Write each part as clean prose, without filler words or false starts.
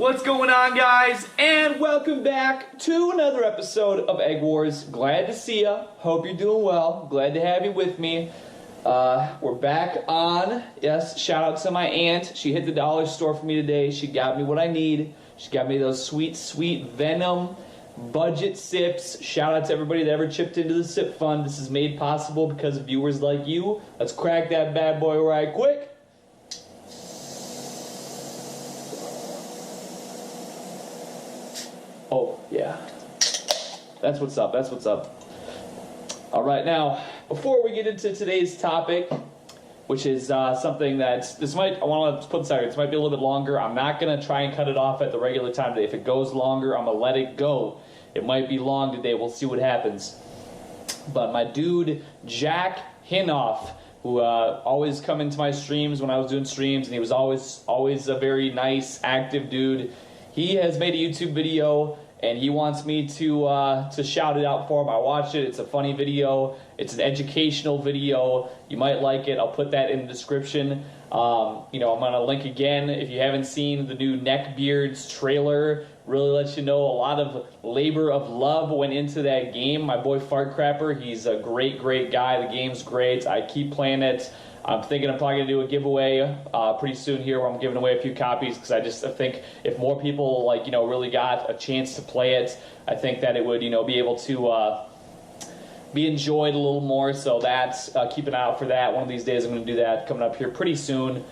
What's going on, guys? And welcome back to another episode of Egg Wars. Glad to see ya. Hope you're doing well. Glad to have you with me. We're back on. Yes, shout out to my aunt. She hit the dollar store for me today. She got me what I need. She got me those sweet, sweet Venom budget sips. Shout out to everybody that ever chipped into the sip fund. This is made possible because of viewers like you. Let's crack that bad boy right quick. Oh, yeah. That's what's up. That's what's up. All right, now, before we get into today's topic, which is something that I want to put this out here. This might be a little bit longer. I'm not going to try and cut it off at the regular time today. If it goes longer, I'm going to let it go. It might be long today. We'll see what happens. But my dude, Jack Hinoff, who always come into my streams when I was doing streams, and he was always a very nice, active dude. He has made a YouTube video, and he wants me to shout it out for him. I watched it. It's a funny video. It's an educational video. You might like it. I'll put that in the description. I'm going to link again. If you haven't seen the new Neckbeards trailer, really lets you know a lot of labor of love went into that game. My boy Fart Crapper, he's a great, great guy. The game's great. I keep playing it. I'm thinking I'm probably going to do a giveaway pretty soon here where I'm giving away a few copies because I think if more people really got a chance to play it, I think that it would be able to be enjoyed a little more. So that's keep an eye out for that. One of these days I'm going to do that coming up here pretty soon.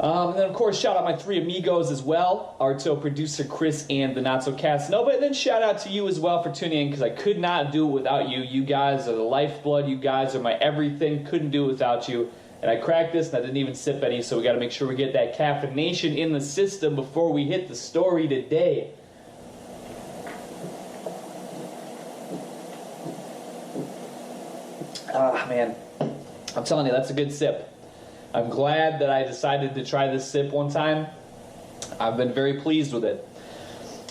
And then of course shout out my three amigos as well, Arto, producer Chris, and the Not So Casanova. And then shout out to you as well for tuning in because I could not do it without you. You guys are the lifeblood. You guys are my everything. Couldn't do it without you. And I cracked this and I didn't even sip any, so we got to make sure we get that caffeination in the system before we hit the story today. Ah, man. I'm telling you, that's a good sip. I'm glad that I decided to try this sip one time. I've been very pleased with it.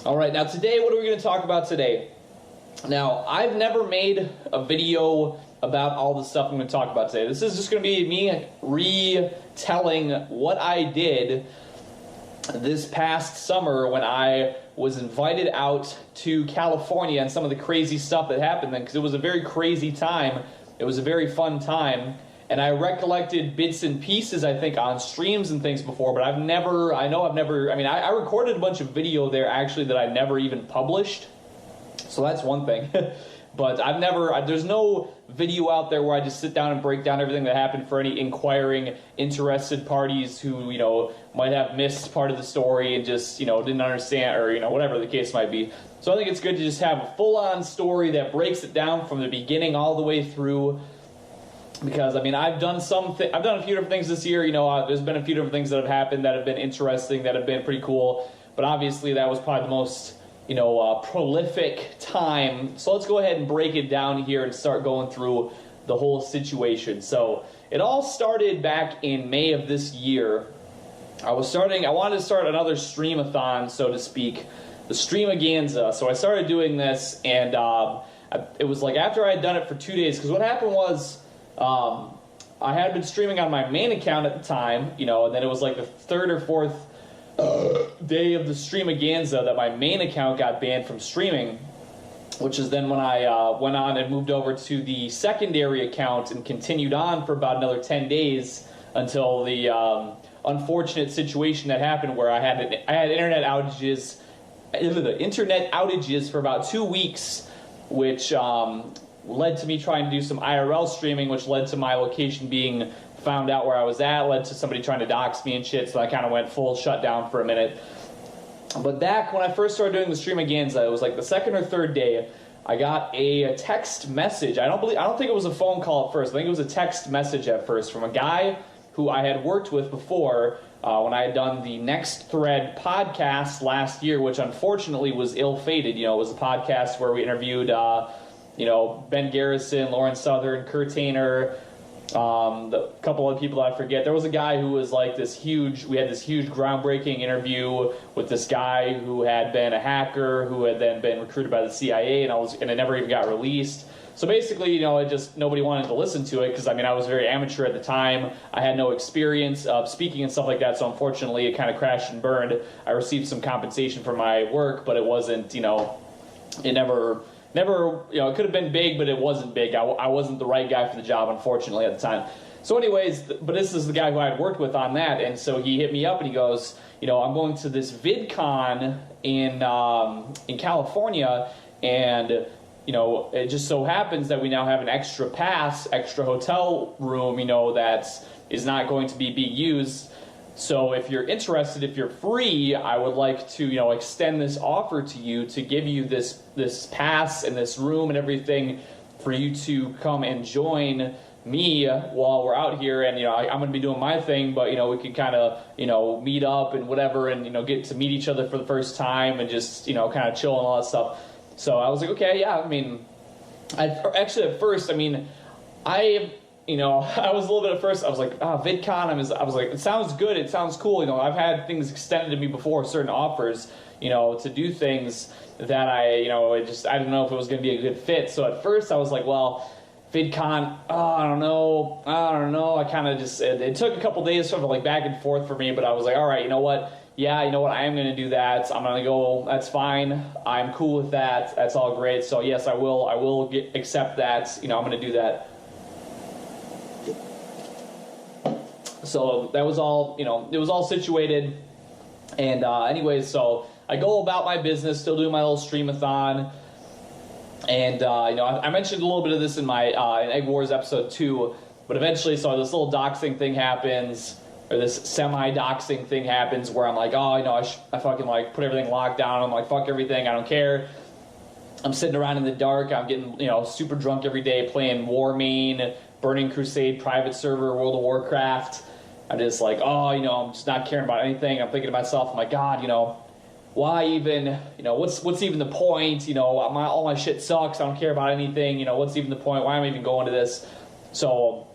All right, now today, what are we going to talk about today? Now, I've never made a video about all the stuff I'm going to talk about today. This is just going to be me retelling what I did this past summer when I was invited out to California and some of the crazy stuff that happened then, because it was a very crazy time. It was a very fun time, and I recollected bits and pieces, I think, on streams and things before, but I recorded a bunch of video there, actually, that I never even published, so that's one thing. But there's no video out there where I just sit down and break down everything that happened for any inquiring, interested parties who, might have missed part of the story and just, didn't understand or, whatever the case might be. So I think it's good to just have a full-on story that breaks it down from the beginning all the way through. Because, I've done a few different things this year. There's been a few different things that have happened that have been interesting, that have been pretty cool. But obviously that was probably the most prolific time. So let's go ahead and break it down here and start going through the whole situation. So it all started back in May of this year. I wanted to start another stream-a-thon, so to speak, the Streamaganza. So I started doing this, and it was like after I had done it for 2 days, because what happened was I had been streaming on my main account at the time, and then it was like the third or fourth day of the Streamaganza that my main account got banned from streaming, which is then when I went on and moved over to the secondary account and continued on for about another 10 days until the unfortunate situation that happened where I had internet outages for about 2 weeks, which led to me trying to do some IRL streaming, which led to my location being found out where I was at, led to somebody trying to dox me and shit, so I kind of went full shutdown for a minute. But back when I first started doing the Streamaganza, it was like the second or third day, I got a text message. I don't think it was a phone call at first. I think it was a text message at first from a guy who I had worked with before when I had done the Next Thread podcast last year, which unfortunately was ill-fated. It was a podcast where we interviewed Ben Garrison, Lauren Southern, Kurt Tainer, a couple of people I forget. There was a guy who was like we had this huge groundbreaking interview with this guy who had been a hacker, who had then been recruited by the CIA, and it never even got released. So basically, it just, nobody wanted to listen to it because, I mean, I was very amateur at the time. I had no experience of speaking and stuff like that, so unfortunately it kind of crashed and burned. I received some compensation for my work, but it wasn't, it never, it could have been big, but it wasn't big. I wasn't the right guy for the job, unfortunately, at the time. So anyways, but this is the guy who I had worked with on that, and so he hit me up and he goes, I'm going to this Vidcon in California, and it just so happens that we now have an extra pass, extra hotel room, that is not going to be being used. So if you're interested, if you're free, I would like to, extend this offer to you to give you this pass and this room and everything for you to come and join me while we're out here, and I'm going to be doing my thing, but we can kind of meet up and whatever, and get to meet each other for the first time and just kind of chill and all that stuff. So I was like, okay, yeah. I mean, actually at first, I mean, I was a little bit at first. I was like, VidCon. I was like, it sounds good. It sounds cool. I've had things extended to me before, certain offers, to do things that I didn't know if it was going to be a good fit. So at first I was like, well, VidCon, I don't know. I kind of just, it took a couple days sort of like back and forth for me, but I was like, all right, you know what? Yeah, I am going to do that. I'm going to go, that's fine. I'm cool with that. That's all great. So yes, I will accept that. I'm going to do that. So that was all, it was all situated. And anyways, so I go about my business, still doing my little streamathon. And, I mentioned a little bit of this in my in EggWars episode 2, but eventually, so this little doxing thing happens, or this semi-doxing thing happens where I'm like, I fucking like put everything locked down. I'm like, fuck everything, I don't care. I'm sitting around in the dark, I'm getting, super drunk every day, playing Warmain, Burning Crusade, private server, World of Warcraft. I'm just like, I'm just not caring about anything. I'm thinking to myself, I'm like, God, why even, what's even the point? All my shit sucks. I don't care about anything. What's even the point? Why am I even going to this? So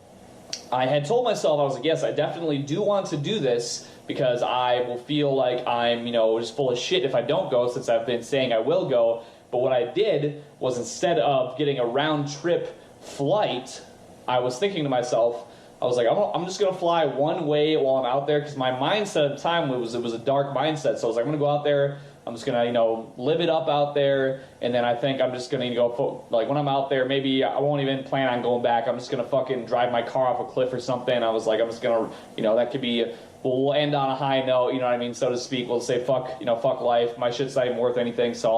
I had told myself, I was like, yes, I definitely do want to do this because I will feel like I'm, just full of shit if I don't go, since I've been saying I will go. But what I did was, instead of getting a round trip flight, I was thinking to myself, I was like, I'm just going to fly one way while I'm out there, because my mindset at the time was a dark mindset. So I was like, I'm going to go out there, I'm just going to, live it up out there, and then I think I'm just going to go, like, when I'm out there, maybe I won't even plan on going back. I'm just going to fucking drive my car off a cliff or something. I was like, I'm just going to, that could be, we'll end on a high note, you know what I mean, so to speak. We'll say, fuck life, my shit's not even worth anything, so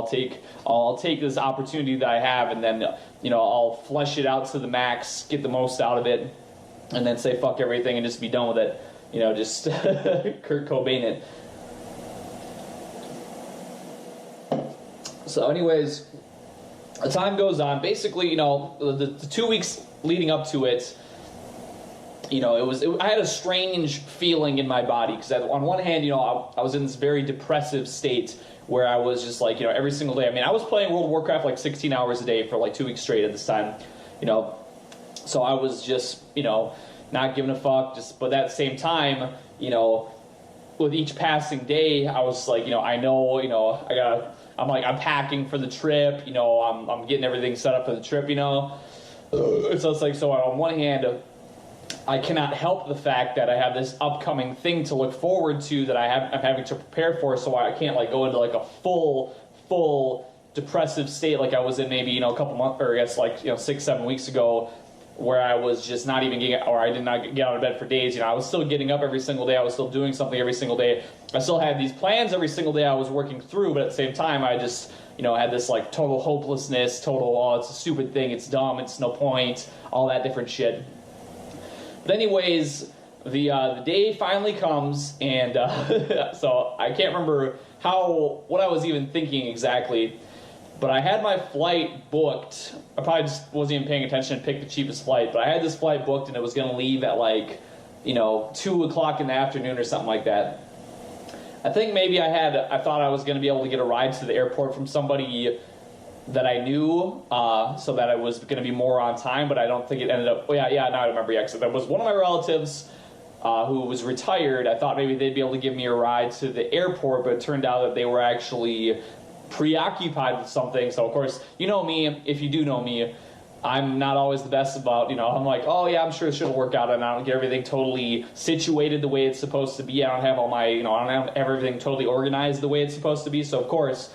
I'll take this opportunity that I have, and then, I'll flesh it out to the max, get the most out of it, and then say fuck everything and just be done with it. Just Kurt Cobain it. So anyways, the time goes on. Basically, the 2 weeks leading up to it, I had a strange feeling in my body, because on one hand, I was in this very depressive state where I was just like, every single day. I mean, I was playing World of Warcraft like 16 hours a day for like 2 weeks straight at this time, So I was just, not giving a fuck. But at the same time, with each passing day, I was like, I'm packing for the trip. I'm getting everything set up for the trip. So it's like, so on one hand, I cannot help the fact that I have this upcoming thing to look forward to that I'm having to prepare for. So I can't like go into like a full depressive state like I was in maybe a couple months, or I guess like 6-7 weeks ago, where I was just not even getting, or I did not get out of bed for days. I was still getting up every single day. I was still doing something every single day. I still had these plans every single day I was working through, but at the same time, I just, had this like total hopelessness, it's a stupid thing, it's dumb, it's no point, all that different shit. But anyways, the day finally comes, and so I can't remember what I was even thinking exactly. But I had my flight booked. I probably just wasn't even paying attention and picked the cheapest flight. But I had this flight booked, and it was going to leave at like, 2 o'clock in the afternoon or something like that. I think maybe I thought I was going to be able to get a ride to the airport from somebody that I knew, so that it was going to be more on time. But I don't think it ended up. Oh yeah, now I remember. Yeah, so there was one of my relatives who was retired. I thought maybe they'd be able to give me a ride to the airport, but it turned out that they were actually preoccupied with something. So of course, me, if you do know me, I'm not always the best about, I'm like, oh yeah, I'm sure this should work out, and I don't get everything totally situated the way it's supposed to be. I don't have all my, I don't have everything totally organized the way it's supposed to be. So of course,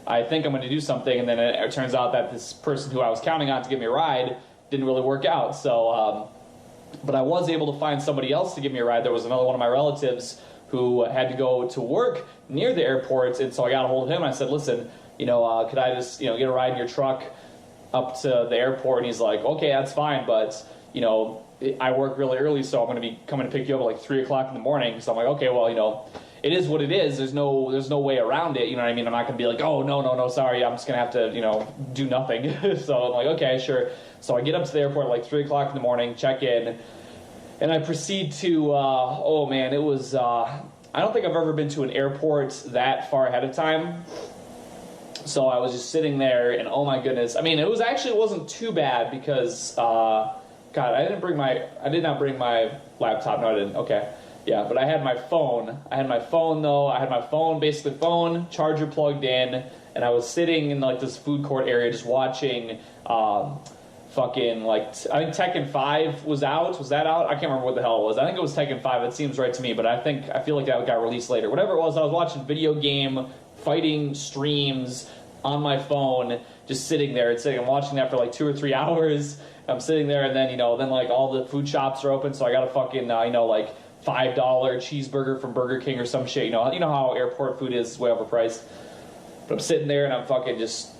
I think I'm going to do something, and then it turns out that this person who I was counting on to give me a ride didn't really work out. So, but I was able to find somebody else to give me a ride. There was another one of my relatives who had to go to work near the airport, and so I got a hold of him, and I said, listen, could I just, get a ride in your truck up to the airport? And he's like, okay, that's fine, but, I work really early, so I'm going to be coming to pick you up at like 3 o'clock in the morning. So I'm like, okay, well, it is what it is. There's no way around it, you know what I mean? I'm not going to be like, oh, no, sorry, I'm just going to have to, do nothing. So I'm like, okay, sure. So I get up to the airport at like 3 o'clock in the morning, check in, and I proceed to, oh man, it was, I don't think I've ever been to an airport that far ahead of time. So I was just sitting there, and oh my goodness, I mean, it wasn't too bad because, God, I did not bring my laptop. No, I didn't. Okay. Yeah, but I had my phone. I had my phone, basically phone, charger plugged in, and I was sitting in like this food court area just watching, fucking, like, I think Tekken 5 was out. Was that out? I can't remember what the hell it was. I think it was Tekken 5. It seems right to me, but I feel like that got released later. Whatever it was, I was watching video game fighting streams on my phone, just sitting there and watching that for like 2 or 3 hours. I'm sitting there, and then, then like all the food shops are open, so I got a fucking, like $5 cheeseburger from Burger King or some shit. You know how airport food is way overpriced. But I'm sitting there, and I'm fucking just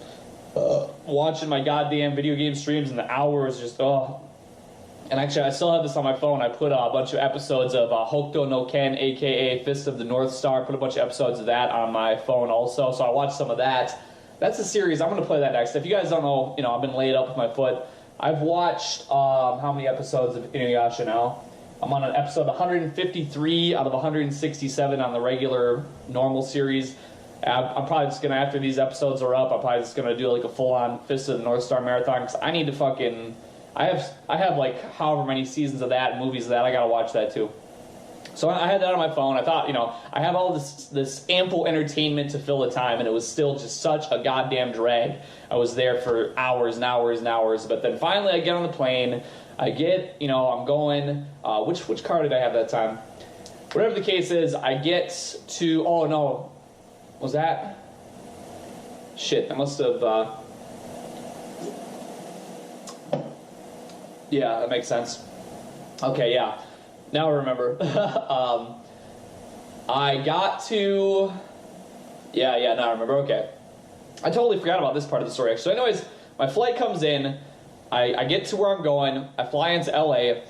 watching my goddamn video game streams, and the hours just, And actually, I still have this on my phone. I put a bunch of episodes of Hokuto no Ken, a.k.a. Fist of the North Star. Put a bunch of episodes of that on my phone also, so I watched some of that. That's a series. I'm going to play that next. If you guys don't know, I've been laid up with my foot. I've watched, how many episodes of Inuyasha now? I'm on an episode 153 out of 167 on the regular, normal series. I'm probably just going to, after these episodes are up, I'm probably just going to do like a full-on Fist of the North Star marathon, because I need to fucking... I have like however many seasons of that, movies of that, I got to watch that too. So I had that on my phone. I thought, I have all this ample entertainment to fill the time, and it was still just such a goddamn drag. I was there for hours and hours and hours, but then finally I get on the plane. I get, I'm going, which car did I have that time? Whatever the case is, I get to, oh no, was that? Shit, I must have, yeah, that makes sense. Okay, yeah. Now I remember. I got to... Yeah, now I remember. Okay. I totally forgot about this part of the story, actually. So anyways, my flight comes in. I get to where I'm going. I fly into LA.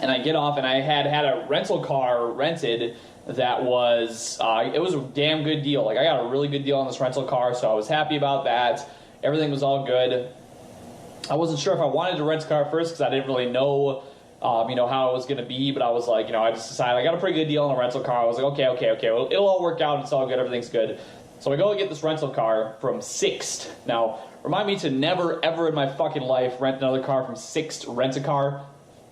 And I get off, and I had a rental car rented that was... it was a damn good deal. Like, I got a really good deal on this rental car, so I was happy about that. Everything was all good. I wasn't sure if I wanted to rent a car first because I didn't really know, how it was going to be. But I was like, I just decided I got a pretty good deal on a rental car. I was like, okay. Well, it'll all work out. It's all good. Everything's good. So I go and get this rental car from Sixt. Now, remind me to never, ever in my fucking life rent another car from Sixt Rent-A-Car.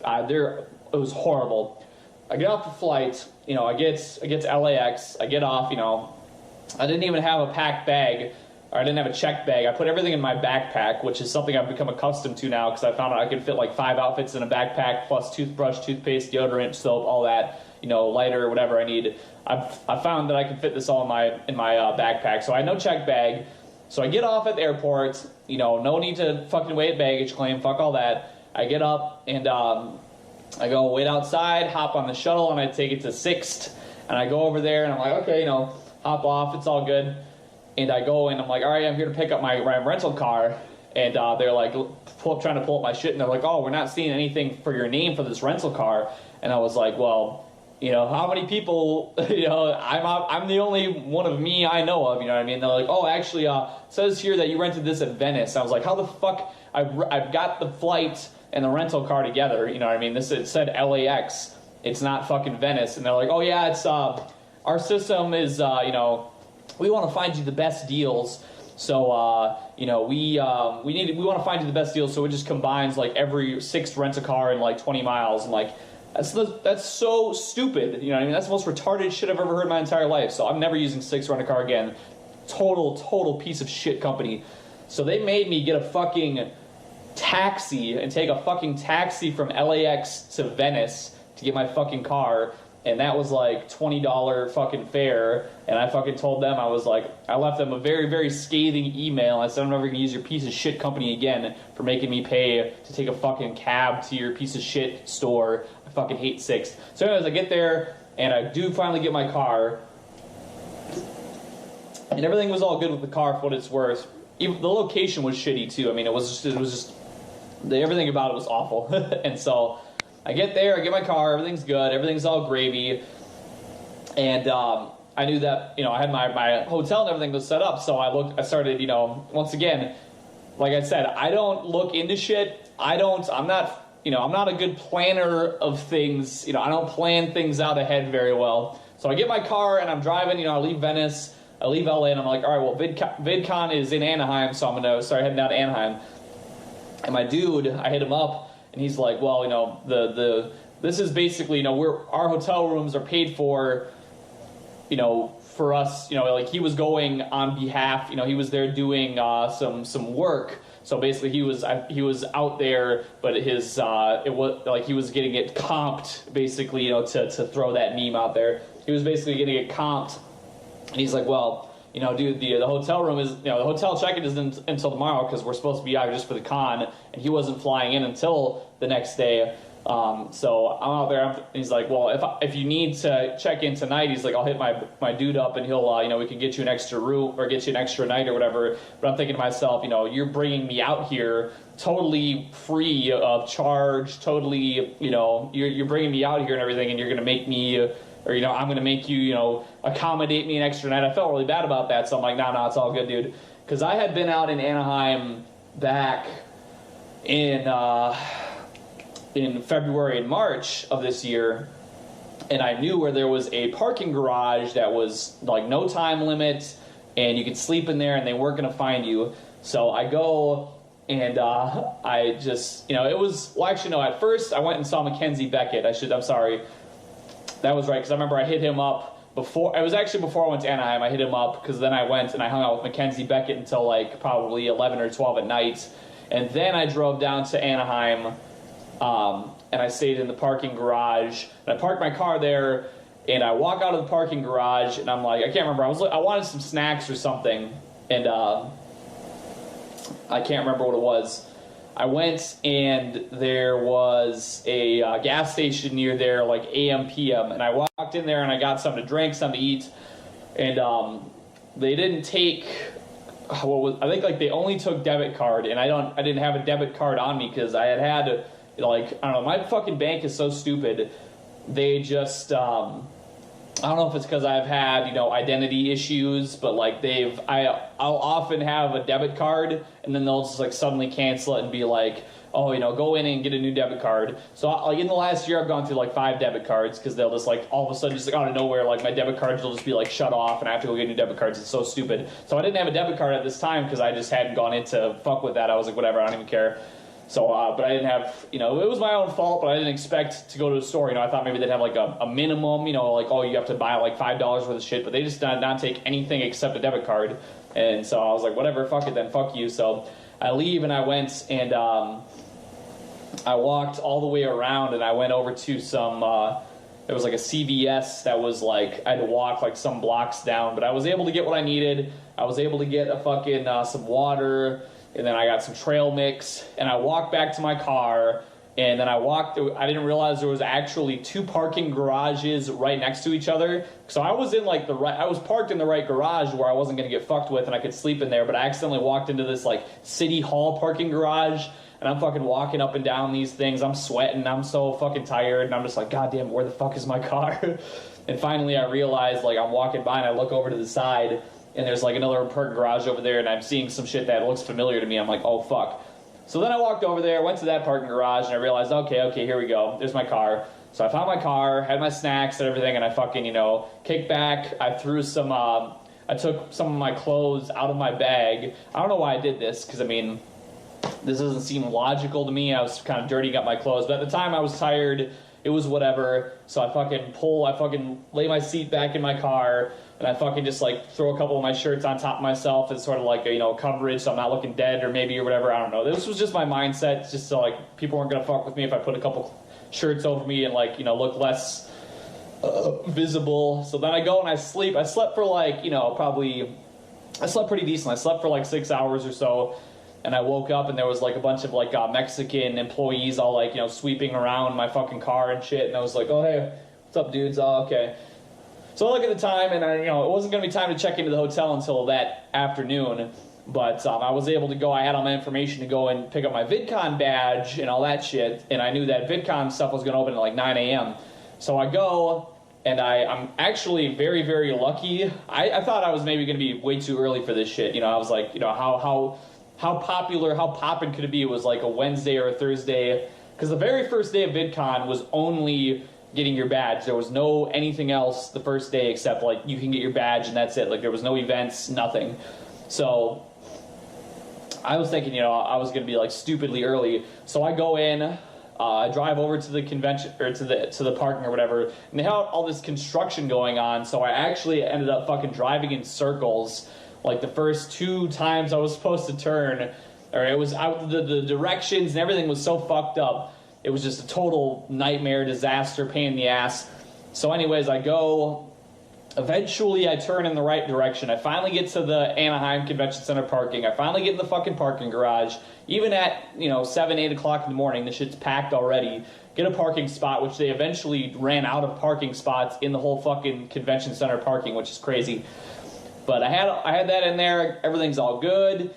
It was horrible. I get off the flight. I get to LAX. I get off. I didn't even have a packed bag. Or I didn't have a checked bag. I put everything in my backpack, which is something I've become accustomed to now because I found out I could fit like 5 outfits in a backpack, plus toothbrush, toothpaste, deodorant, soap, all that, lighter, whatever I need. I found that I can fit this all in my backpack, so I had no checked bag. So I get off at the airport, no need to fucking wait at baggage claim, fuck all that. I get up and I go wait outside, hop on the shuttle, and I take it to Sixt, and I go over there and I'm like, okay, hop off, it's all good. And I go and I'm like, all right, I'm here to pick up my rental car. And they're like trying to pull up my shit. And they're like, oh, we're not seeing anything for your name for this rental car. And I was like, well, how many people, I'm the only one of me I know of, you know what I mean? They're like, oh, actually, it says here that you rented this at Venice. I was like, how the fuck? I've got the flight and the rental car together, you know what I mean? It said LAX. It's not fucking Venice. And they're like, oh, yeah, it's, our system is, we want to find you the best deals. So, we want to find you the best deals. So it just combines like every Sixt rent-a-car in like 20 miles. And like, that's so stupid. You know what I mean? That's the most retarded shit I've ever heard in my entire life. So I'm never using Sixt rent-a-car again. Total piece of shit company. So they made me get a fucking taxi and take a fucking taxi from LAX to Venice to get my fucking car, and that was like $20 fucking fare. And I fucking told them, I was like, I left them a very, very scathing email. I said, I'm never gonna use your piece of shit company again for making me pay to take a fucking cab to your piece of shit store. I fucking hate Sixt. So anyways, I get there and I do finally get my car, and everything was all good with the car for what it's worth. Even the location was shitty too. I mean, it was just everything about it was awful. And so I get there, I get my car, everything's good, everything's all gravy, and I knew that, you know, I had my hotel and everything was set up, so I started, you know, once again, like I said, I don't look into shit, I'm not a good planner of things, you know, I don't plan things out ahead very well. So I get my car and I'm driving, you know, I leave Venice, I leave LA, and I'm like, all right, well, VidCon is in Anaheim, so I'm going to start heading down to Anaheim. And my dude, I hit him up, and he's like, well, you know, this is basically, you know, our hotel rooms are paid for, you know, for us, you know, like he was going on behalf, you know, he was there doing some work. So basically he was out there, but his it was like he was getting it comped, basically, you know, to throw that meme out there. He was basically getting it comped, and he's like, well, you know, dude, the hotel room is, you know, the hotel check-in isn't until tomorrow because we're supposed to be out just for the con, and he wasn't flying in until the next day. So I'm out there, and he's like, well, if you need to check in tonight, he's like, I'll hit my dude up, and he'll, you know, we can get you an extra room or get you an extra night or whatever. But I'm thinking to myself, you know, you're bringing me out here totally free of charge, totally, you know, you're bringing me out here and everything, and you're gonna make me, or, you know, I'm gonna make you, you know, accommodate me an extra night. I felt really bad about that, so I'm like, no, it's all good, dude, because I had been out in Anaheim back in February and March of this year, and I knew where there was a parking garage that was like no time limit, and you could sleep in there, and they weren't gonna find you. So I go, and I just, you know, it was, well, actually no, at first I went and saw Mackenzie Beckett. I'm sorry, that was right, because I remember I hit him up before, it was actually before I went to Anaheim. I hit him up because then I went and I hung out with Mackenzie Beckett until like probably 11 or 12 at night, and then I drove down to Anaheim. And I stayed in the parking garage, and I parked my car there, and I walk out of the parking garage, and I'm like, I can't remember, I wanted some snacks or something, and I can't remember what it was. I went, and there was a gas station near there, like AM, PM, and I walked in there, and I got something to drink, something to eat, and they didn't take, I think like they only took debit card, and I didn't have a debit card on me, because I had like, I don't know, my fucking bank is so stupid. They just, I don't know if it's because I've had, you know, identity issues, but like I'll often have a debit card, and then they'll just like suddenly cancel it and be like, oh, you know, go in and get a new debit card. So like in the last year, I've gone through like 5 debit cards, because they'll just like all of a sudden, just like out of nowhere, like my debit cards will just be like shut off, and I have to go get new debit cards. It's so stupid. So I didn't have a debit card at this time because I just hadn't gone in to fuck with that. I was like, whatever, I don't even care. So, but I didn't have, you know, it was my own fault, but I didn't expect to go to the store. You know, I thought maybe they'd have like a minimum, you know, like, oh, you have to buy like $5 worth of shit, but they just did not take anything except a debit card. And so I was like, whatever, fuck it then, fuck you. So I leave, and I went, and I walked all the way around, and I went over to some, there was like a CVS that was like, I had to walk like some blocks down, but I was able to get what I needed. I was able to get a fucking, some water, and then I got some trail mix, and I walked back to my car, and then I didn't realize there was actually 2 parking garages right next to each other. So I was in like I was parked in the right garage where I wasn't going to get fucked with, and I could sleep in there, but I accidentally walked into this like City Hall parking garage, and I'm fucking walking up and down these things. I'm sweating, I'm so fucking tired, and I'm just like, God damn, where the fuck is my car? And finally I realized, like, I'm walking by, and I look over to the side, and there's like another parking garage over there, and I'm seeing some shit that looks familiar to me. I'm like, oh fuck. So then I walked over there, went to that parking garage, and I realized, okay, here we go. There's my car. So I found my car, had my snacks and everything, and I fucking, you know, kicked back. I threw some, I took some of my clothes out of my bag. I don't know why I did this, because I mean, this doesn't seem logical to me. I was kind of dirtying up my clothes, but at the time I was tired. It it was whatever. So I fucking lay my seat back in my car, and I fucking just like throw a couple of my shirts on top of myself as sort of like a, you know, coverage so I'm not looking dead or maybe or whatever. I don't know. This was just my mindset, just so like people weren't gonna fuck with me if I put a couple shirts over me and like, you know, look less visible. So then I go and I sleep. I slept for like, you know, I slept pretty decent. I slept for like 6 hours or so. And I woke up and there was like a bunch of like Mexican employees all like, you know, sweeping around my fucking car and shit. And I was like, oh, hey, what's up, dudes? Oh, okay. So I look at the time and I, you know, it wasn't going to be time to check into the hotel until that afternoon. But I was able to go. I had all my information to go and pick up my Vidcon badge and all that shit. And I knew that Vidcon stuff was going to open at like 9 a.m. So I go, and I'm actually very, very lucky. I thought I was maybe going to be way too early for this shit. You know, I was like, you know, how poppin' could it be? It was like a Wednesday or a Thursday. Because the very first day of VidCon was only getting your badge. There was no anything else the first day except like you can get your badge and that's it. Like there was no events, nothing. So I was thinking, you know, I was going to be like stupidly early. So I go in, I drive over to the convention or to the parking or whatever, and they had all this construction going on. So I actually ended up fucking driving in circles. Like the first 2 times I was supposed to turn, or it was out the directions and everything was so fucked up. It was just a total nightmare, disaster, pain in the ass. So anyways, I go. Eventually, I turn in the right direction. I finally get to the Anaheim Convention Center parking. I finally get in the fucking parking garage. Even at, you know, 7, 8 o'clock in the morning, the shit's packed already. Get a parking spot, which they eventually ran out of parking spots in the whole fucking convention center parking, which is crazy. But I had that in there. Everything's all good.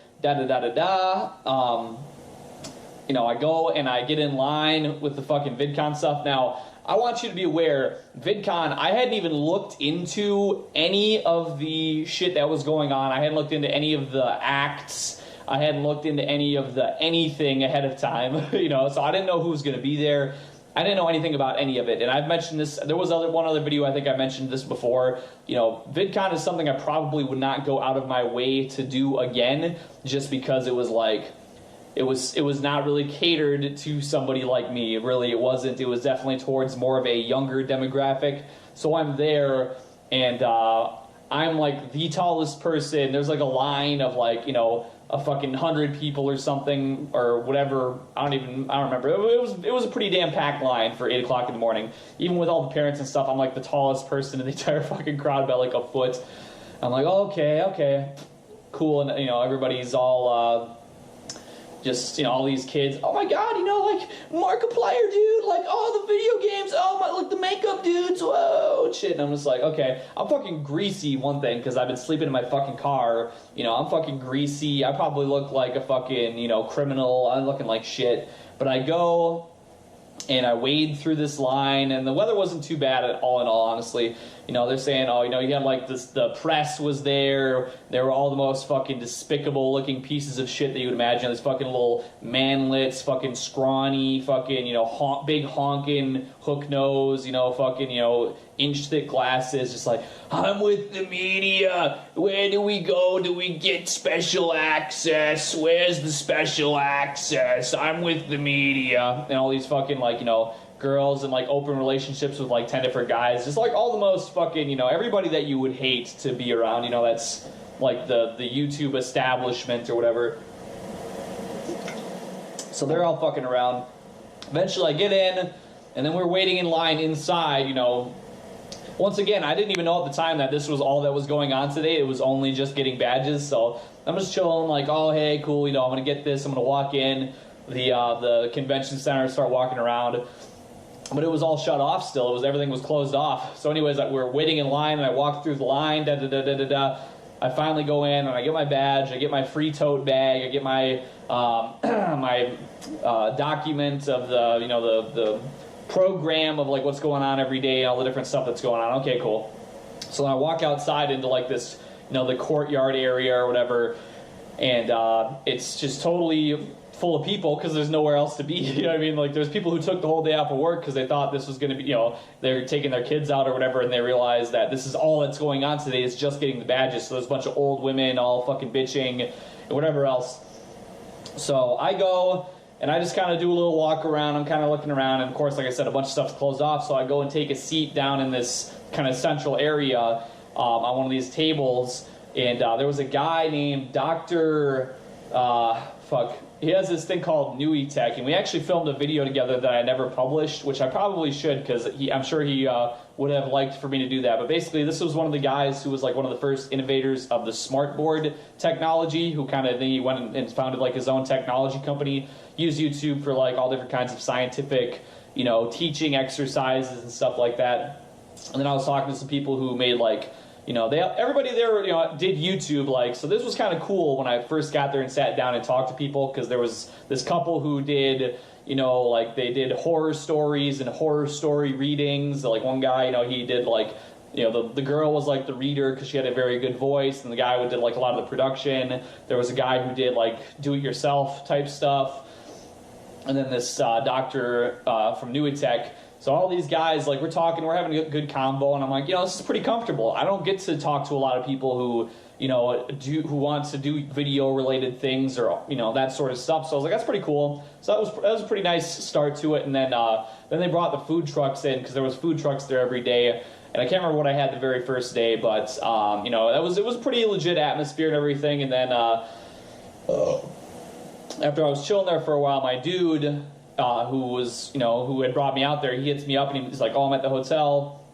You know, I go and I get in line with the fucking VidCon stuff. Now, I want you to be aware, VidCon, I hadn't even looked into any of the shit that was going on. I hadn't looked into any of the acts. I hadn't looked into any of the anything ahead of time, you know, so I didn't know who was going to be there. I didn't know anything about any of it, and I've mentioned this. There was one other video, I think I mentioned this before. You know, VidCon is something I probably would not go out of my way to do again, just because it was like, it was not really catered to somebody like me. Really, it wasn't. It was definitely towards more of a younger demographic. So I'm there, and I'm like the tallest person. There's like a line of like, you know, a fucking 100 people or something or whatever. I don't remember. It was a pretty damn packed line for 8 o'clock in the morning. Even with all the parents and stuff, I'm like the tallest person in the entire fucking crowd by like a foot. I'm like, okay, cool, and you know, everybody's all just, you know, all these kids, oh my god, you know, like, Markiplier, dude, like, oh, the video games, oh my, look, the makeup dudes, whoa, shit, and I'm just like, okay, I'm fucking greasy, one thing, because I've been sleeping in my fucking car, you know, I'm fucking greasy, I probably look like a fucking, you know, criminal, I'm looking like shit, but I go, and I wade through this line, and the weather wasn't too bad at all in all, honestly. You know, they're saying, oh, you know, you had like this, the press was there, they were all the most fucking despicable looking pieces of shit that you would imagine, these fucking little manlets, fucking scrawny, fucking, you know, big honking hook nose, you know, fucking, you know, inch thick glasses, just like, I'm with the media, where do we go, do we get special access, where's the special access, I'm with the media, and all these fucking, like, you know, girls and like open relationships with like 10 different guys, just like all the most fucking, you know, everybody that you would hate to be around, you know, that's like the YouTube establishment or whatever. So they're all fucking around. Eventually I get in, and then we're waiting in line inside, you know. Once again, I didn't even know at the time that this was all that was going on today. It was only just getting badges, so I'm just chilling like, oh hey, cool, you know, I'm gonna get this, I'm gonna walk in the convention center, start walking around. But it was all shut off still. Everything was closed off. So anyways, we're waiting in line, and I walk through the line, I finally go in, and I get my badge, I get my free tote bag, I get my my document of the, you know, the program of like what's going on every day, all the different stuff that's going on. Okay, cool. So I walk outside into like this, you know, the courtyard area or whatever, and it's just totally full of people because there's nowhere else to be. You know what I mean? Like, there's people who took the whole day off of work because they thought this was going to be, you know, they're taking their kids out or whatever, and they realized that this is all that's going on today is just getting the badges. So there's a bunch of old women all fucking bitching and whatever else. So I go, and I just kind of do a little walk around. I'm kind of looking around, and of course, like I said, a bunch of stuff's closed off, so I go and take a seat down in this kind of central area on one of these tables, and there was a guy named Dr. He has this thing called Nui Tech, and we actually filmed a video together that I never published, which I probably should, because I'm sure he would have liked for me to do that. But basically, this was one of the guys who was like one of the first innovators of the smartboard technology, who kind of, then he went and founded like his own technology company, used YouTube for like all different kinds of scientific, you know, teaching exercises and stuff like that. And then I was talking to some people who made like, you know, everybody there, you know, did YouTube, like, so this was kind of cool when I first got there and sat down and talked to people, because there was this couple who did, you know, like, they did horror stories and horror story readings. Like, one guy, you know, he did, like, you know, the girl was, like, the reader because she had a very good voice, and the guy who did, like, a lot of the production. There was a guy who did, like, do-it-yourself type stuff. And then this doctor from Nuitech. So all these guys, like, we're talking, we're having a good convo, and I'm like, you know, this is pretty comfortable. I don't get to talk to a lot of people who, you know, who want to do video-related things or, you know, that sort of stuff. So I was like, that's pretty cool. So that was a pretty nice start to it. And then they brought the food trucks in, because there was food trucks there every day. And I can't remember what I had the very first day, but, you know, it was a pretty legit atmosphere and everything. And then after I was chilling there for a while, my dude, who had brought me out there, he hits me up and he's like, oh, I'm at the hotel.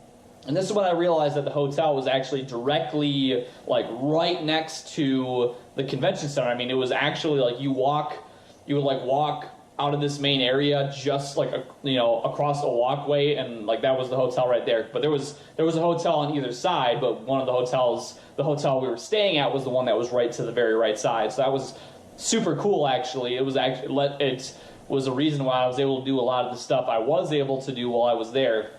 And this is when I realized that the hotel was actually directly, like, right next to the convention center. I mean, it was actually, like, you would walk out of this main area just, like, across a walkway, and, like, that was the hotel right there. But there was a hotel on either side, but one of the hotel we were staying at was the one that was right to the very right side. So that was super cool, actually. It was a reason why I was able to do a lot of the stuff I was able to do while I was there.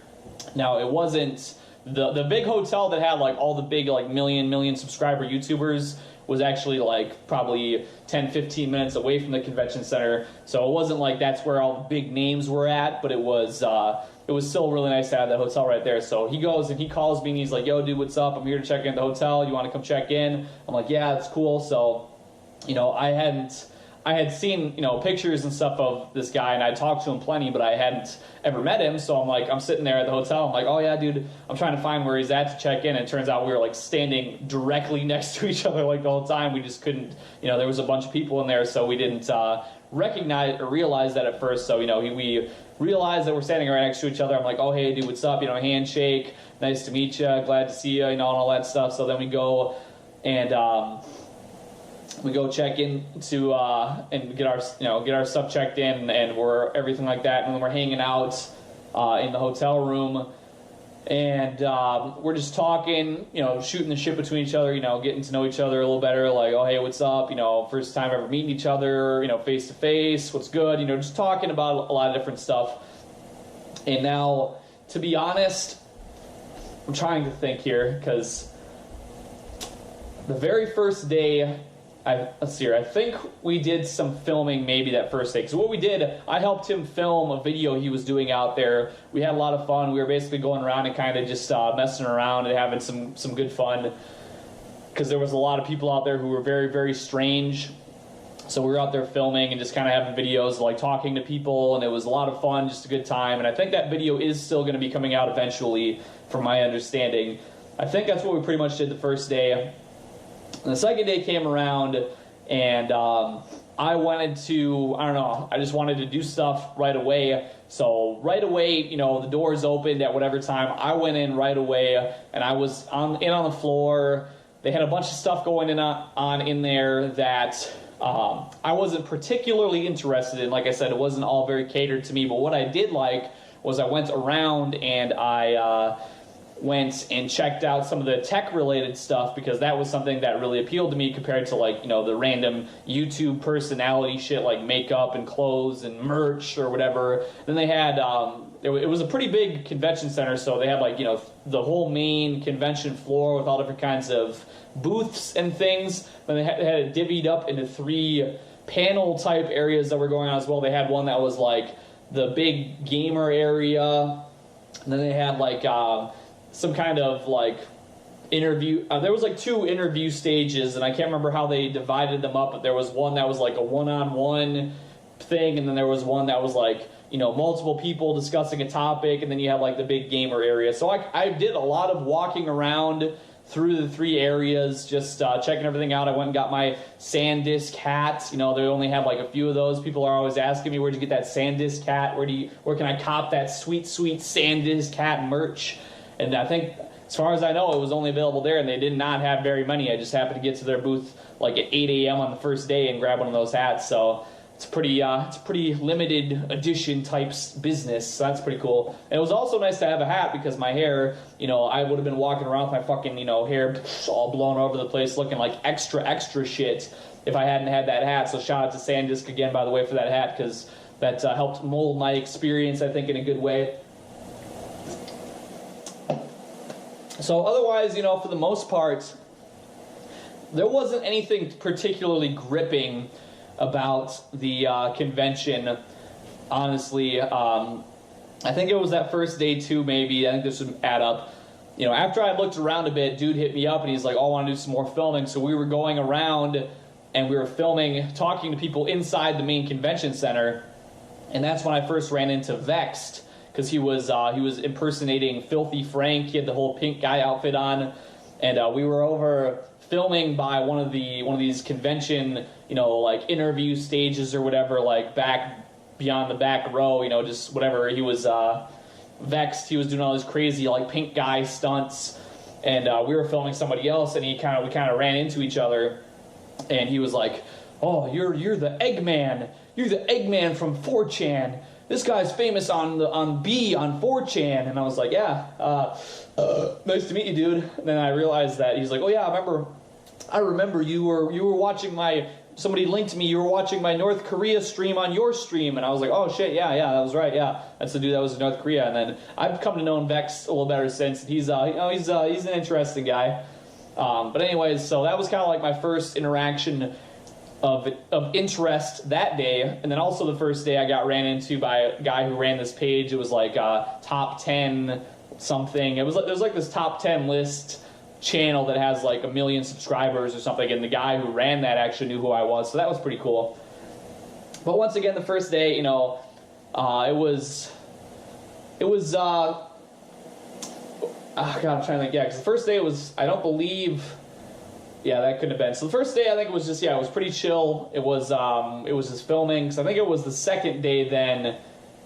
Now, it wasn't the big hotel that had, like, all the big, like, million subscriber YouTubers was actually, like, probably 10-15 minutes away from the convention center. So it wasn't like that's where all the big names were at, but it was still really nice to have that hotel right there. So he goes and he calls me and he's like, yo, dude, what's up? I'm here to check in the hotel. You want to come check in? I'm like, yeah, that's cool. So, you know, I had seen, you know, pictures and stuff of this guy, and I talked to him plenty, but I hadn't ever met him. So I'm sitting there at the hotel. I'm like, oh yeah, dude, I'm trying to find where he's at to check in. And it turns out we were, like, standing directly next to each other, like, the whole time. We just couldn't, you know, there was a bunch of people in there, so we didn't recognize or realize that at first. So, you know, we realized that we're standing right next to each other. I'm like, oh, hey, dude, what's up? You know, handshake, nice to meet you, glad to see you, you know, and all that stuff. So then we go and we go check in to and get our stuff checked in, and everything like that, and then we're hanging out in the hotel room, and we're just talking, you know, shooting the shit between each other, you know, getting to know each other a little better, like, oh, hey, what's up, you know, first time ever meeting each other, you know, face to face, what's good, you know, just talking about a lot of different stuff. And now, to be honest, I'm trying to think here, because the very first day, let's see here, I think we did some filming maybe that first day. Because what we did, I helped him film a video he was doing out there. We had a lot of fun. We were basically going around and kind of just messing around and having some good fun. Because there was a lot of people out there who were very, very strange. So we were out there filming and just kind of having videos, like talking to people. And it was a lot of fun, just a good time. And I think that video is still going to be coming out eventually, from my understanding. I think that's what we pretty much did the first day. And the second day came around, and I wanted to, I don't know, I just wanted to do stuff right away. So right away, you know, the doors opened at whatever time. I went in right away, and I was on the floor. They had a bunch of stuff going in there that I wasn't particularly interested in. Like I said, it wasn't all very catered to me. But what I did like was I went around and I went and checked out some of the tech-related stuff, because that was something that really appealed to me compared to, like, you know, the random YouTube personality shit like makeup and clothes and merch or whatever. Then they had, it was a pretty big convention center, so they had, like, you know, the whole main convention floor with all different kinds of booths and things. Then they had it divvied up into 3 panel-type areas that were going on as well. They had one that was, like, the big gamer area, and then they had, like, some kind of, like, interview. There was, like, 2 interview stages, and I can't remember how they divided them up, but there was one that was, like, a one-on-one thing, and then there was one that was like, you know, multiple people discussing a topic, and then you have like the big gamer area. So I did a lot of walking around through the 3 areas, just checking everything out. I went and got my SanDisk hat. You know, they only have like a few of those. People are always asking me, where'd you get that SanDisk hat? Where can I cop that sweet, sweet SanDisk hat merch? And I think, as far as I know, it was only available there, and they did not have very many. I just happened to get to their booth like at 8 a.m. on the first day and grab one of those hats. So it's pretty limited edition type business. So that's pretty cool. And it was also nice to have a hat because my hair, you know, I would have been walking around with my fucking, you know, hair all blown over the place, looking like extra shit if I hadn't had that hat. So shout out to SanDisk again, by the way, for that hat, because that helped mold my experience, I think, in a good way. So otherwise, you know, for the most part, there wasn't anything particularly gripping about the convention, honestly. I think it was that first day too, maybe. I think this would add up. You know, after I looked around a bit, dude hit me up and he's like, oh, I want to do some more filming. So we were going around and we were filming, talking to people inside the main convention center. And that's when I first ran into Vexed, because he was impersonating Filthy Frank. He had the whole pink guy outfit on. And we were over filming by one of these convention, you know, like interview stages or whatever, like back beyond the back row, you know, just whatever. He was Vexed. He was doing all these crazy like pink guy stunts, and we were filming somebody else, and we kind of ran into each other, and he was like, "Oh, you're the Eggman. You're the Eggman from 4chan. This guy's famous on 4chan." And I was like, "Yeah, nice to meet you, dude." And then I realized that he's like, "Oh yeah, I remember you were watching somebody linked me, you were watching my North Korea stream on your stream." And I was like, "Oh shit, yeah, that was right, yeah. That's the dude that was in North Korea." And then I've come to know Vex a little better since. He's he's an interesting guy. But anyways, so that was kind of like my first interaction of interest that day. And then also the first day I got ran into by a guy who ran this page. It was like top 10 something. There's like this top 10 list channel that has like 1 million subscribers or something, and the guy who ran that actually knew who I was, so that was pretty cool. But once again, the first day, you know, it was God, I'm trying to think, yeah, because the first day was, I don't believe, yeah, that couldn't have been. So the first day, I think it was just, yeah, it was pretty chill. It was just filming, because I think it was the second day then,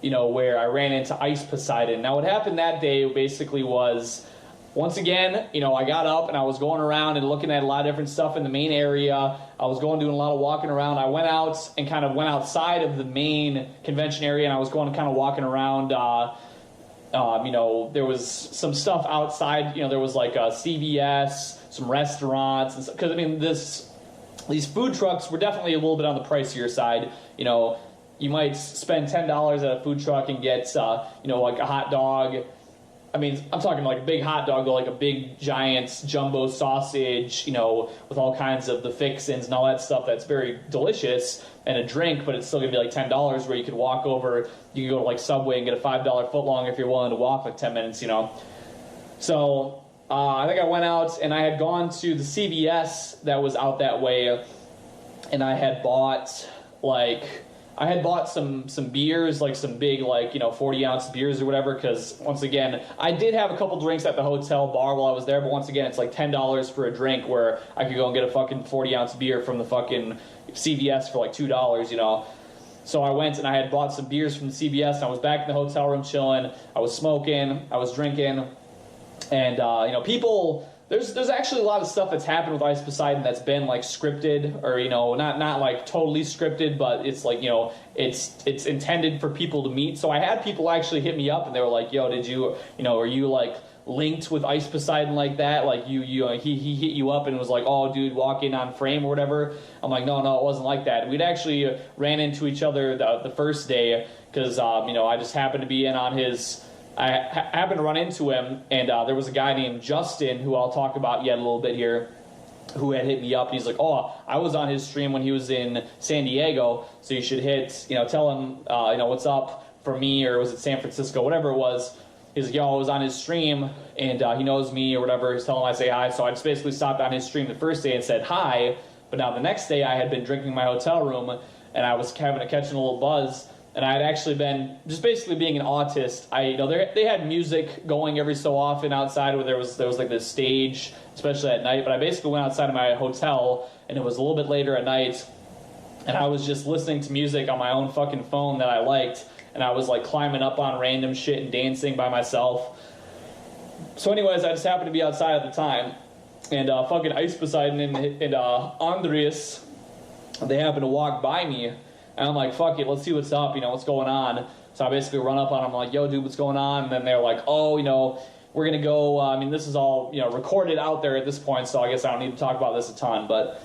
you know, where I ran into Ice Poseidon. Now what happened that day basically was, once again, you know, I got up and I was going around and looking at a lot of different stuff in the main area. I was doing a lot of walking around. I went out and kind of went outside of the main convention area, and I was going kind of walking around. You know, there was some stuff outside. You know, there was like a CVS, some restaurants, because I mean, these food trucks were definitely a little bit on the pricier side. You know, you might spend $10 at a food truck and get you know, like a hot dog. I mean, I'm talking like a big hot dog, or like a big giant jumbo sausage, you know, with all kinds of the fixins and all that stuff that's very delicious, and a drink, but it's still going to be like $10, where you could walk over, you could go to like Subway and get a $5 footlong if you're willing to walk like 10 minutes, you know. So I think I went out and I had gone to the CVS that was out that way, and I had bought some beers, like some big, like, you know, 40-ounce beers or whatever, because, once again, I did have a couple drinks at the hotel bar while I was there, but once again, it's like $10 for a drink, where I could go and get a fucking 40-ounce beer from the fucking CVS for like $2, you know. So I went and I had bought some beers from the CVS, and I was back in the hotel room chilling. I was smoking, I was drinking, and, you know, people... There's actually a lot of stuff that's happened with Ice Poseidon that's been like scripted, or, you know, not like totally scripted, but it's like, you know, it's intended for people to meet. So I had people actually hit me up and they were like, "Yo, did you know, are you like linked with Ice Poseidon like that? Like he hit you up and was like, 'Oh, dude, walk in on frame or whatever.'" I'm like, no, it wasn't like that. We'd actually ran into each other the first day, because you know, I just happened to be in on his. I happened to run into him, and there was a guy named Justin, who I'll talk about yet a little bit here, who had hit me up, and he's like, "Oh, I was on his stream when he was in San Diego, so you should tell him, you know, what's up for me," or was it San Francisco, whatever it was. He's like, "Yo, I was on his stream, and he knows me," or whatever. He's telling him I say hi, so I just basically stopped on his stream the first day and said hi, but now the next day I had been drinking in my hotel room, and I was catching a little buzz. And I had actually been just basically being an autist. They had music going every so often outside where there was like this stage, especially at night. But I basically went outside of my hotel, and it was a little bit later at night, and I was just listening to music on my own fucking phone that I liked, and I was like climbing up on random shit and dancing by myself. So, anyways, I just happened to be outside at the time, and fucking Ice Poseidon and Andreas, they happened to walk by me. And I'm like, fuck it, let's see what's up, what's going on. So I basically run up on them, like, yo, dude, what's going on? And then they're like, oh, we're going to go, this is all, recorded out there at this point, so I guess I don't need to talk about this a ton. But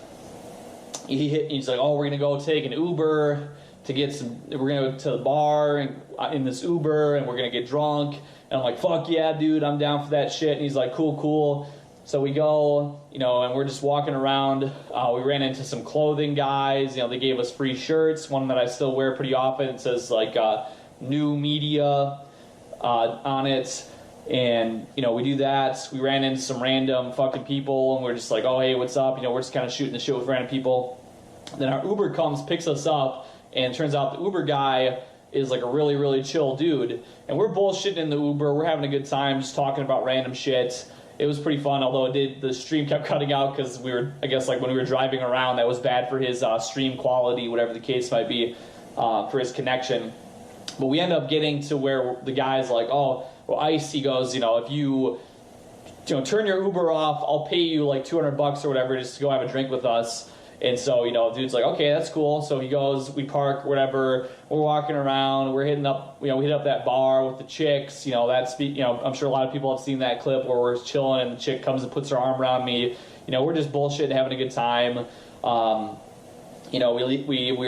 he's like, oh, we're going to go take an Uber to get we're going to go to the bar in this Uber, and we're going to get drunk. And I'm like, fuck yeah, dude, I'm down for that shit. And he's like, cool. So we go, and we're just walking around. We ran into some clothing guys. They gave us free shirts. One that I still wear pretty often. It says, like, new media on it. And, we do that. We ran into some random fucking people, and we're just like, oh, hey, what's up? We're just kind of shooting the shit with random people. Then our Uber comes, picks us up, and it turns out the Uber guy is, like, a really, really chill dude. And we're bullshitting in the Uber. We're having a good time just talking about random shit. It was pretty fun, although the stream kept cutting out because I guess like when we were driving around, that was bad for his stream quality, whatever the case might be, for his connection. But we end up getting to where the guy's like, oh, well, Ice, he goes, if you turn your Uber off, I'll pay you like $200 or whatever just to go have a drink with us. And so, dude's like, okay, that's cool. So he goes, we park, whatever. We're walking around. We're hitting up, we hit up that bar with the chicks. I'm sure a lot of people have seen that clip where we're chilling and the chick comes and puts her arm around me. We're just bullshitting, having a good time. We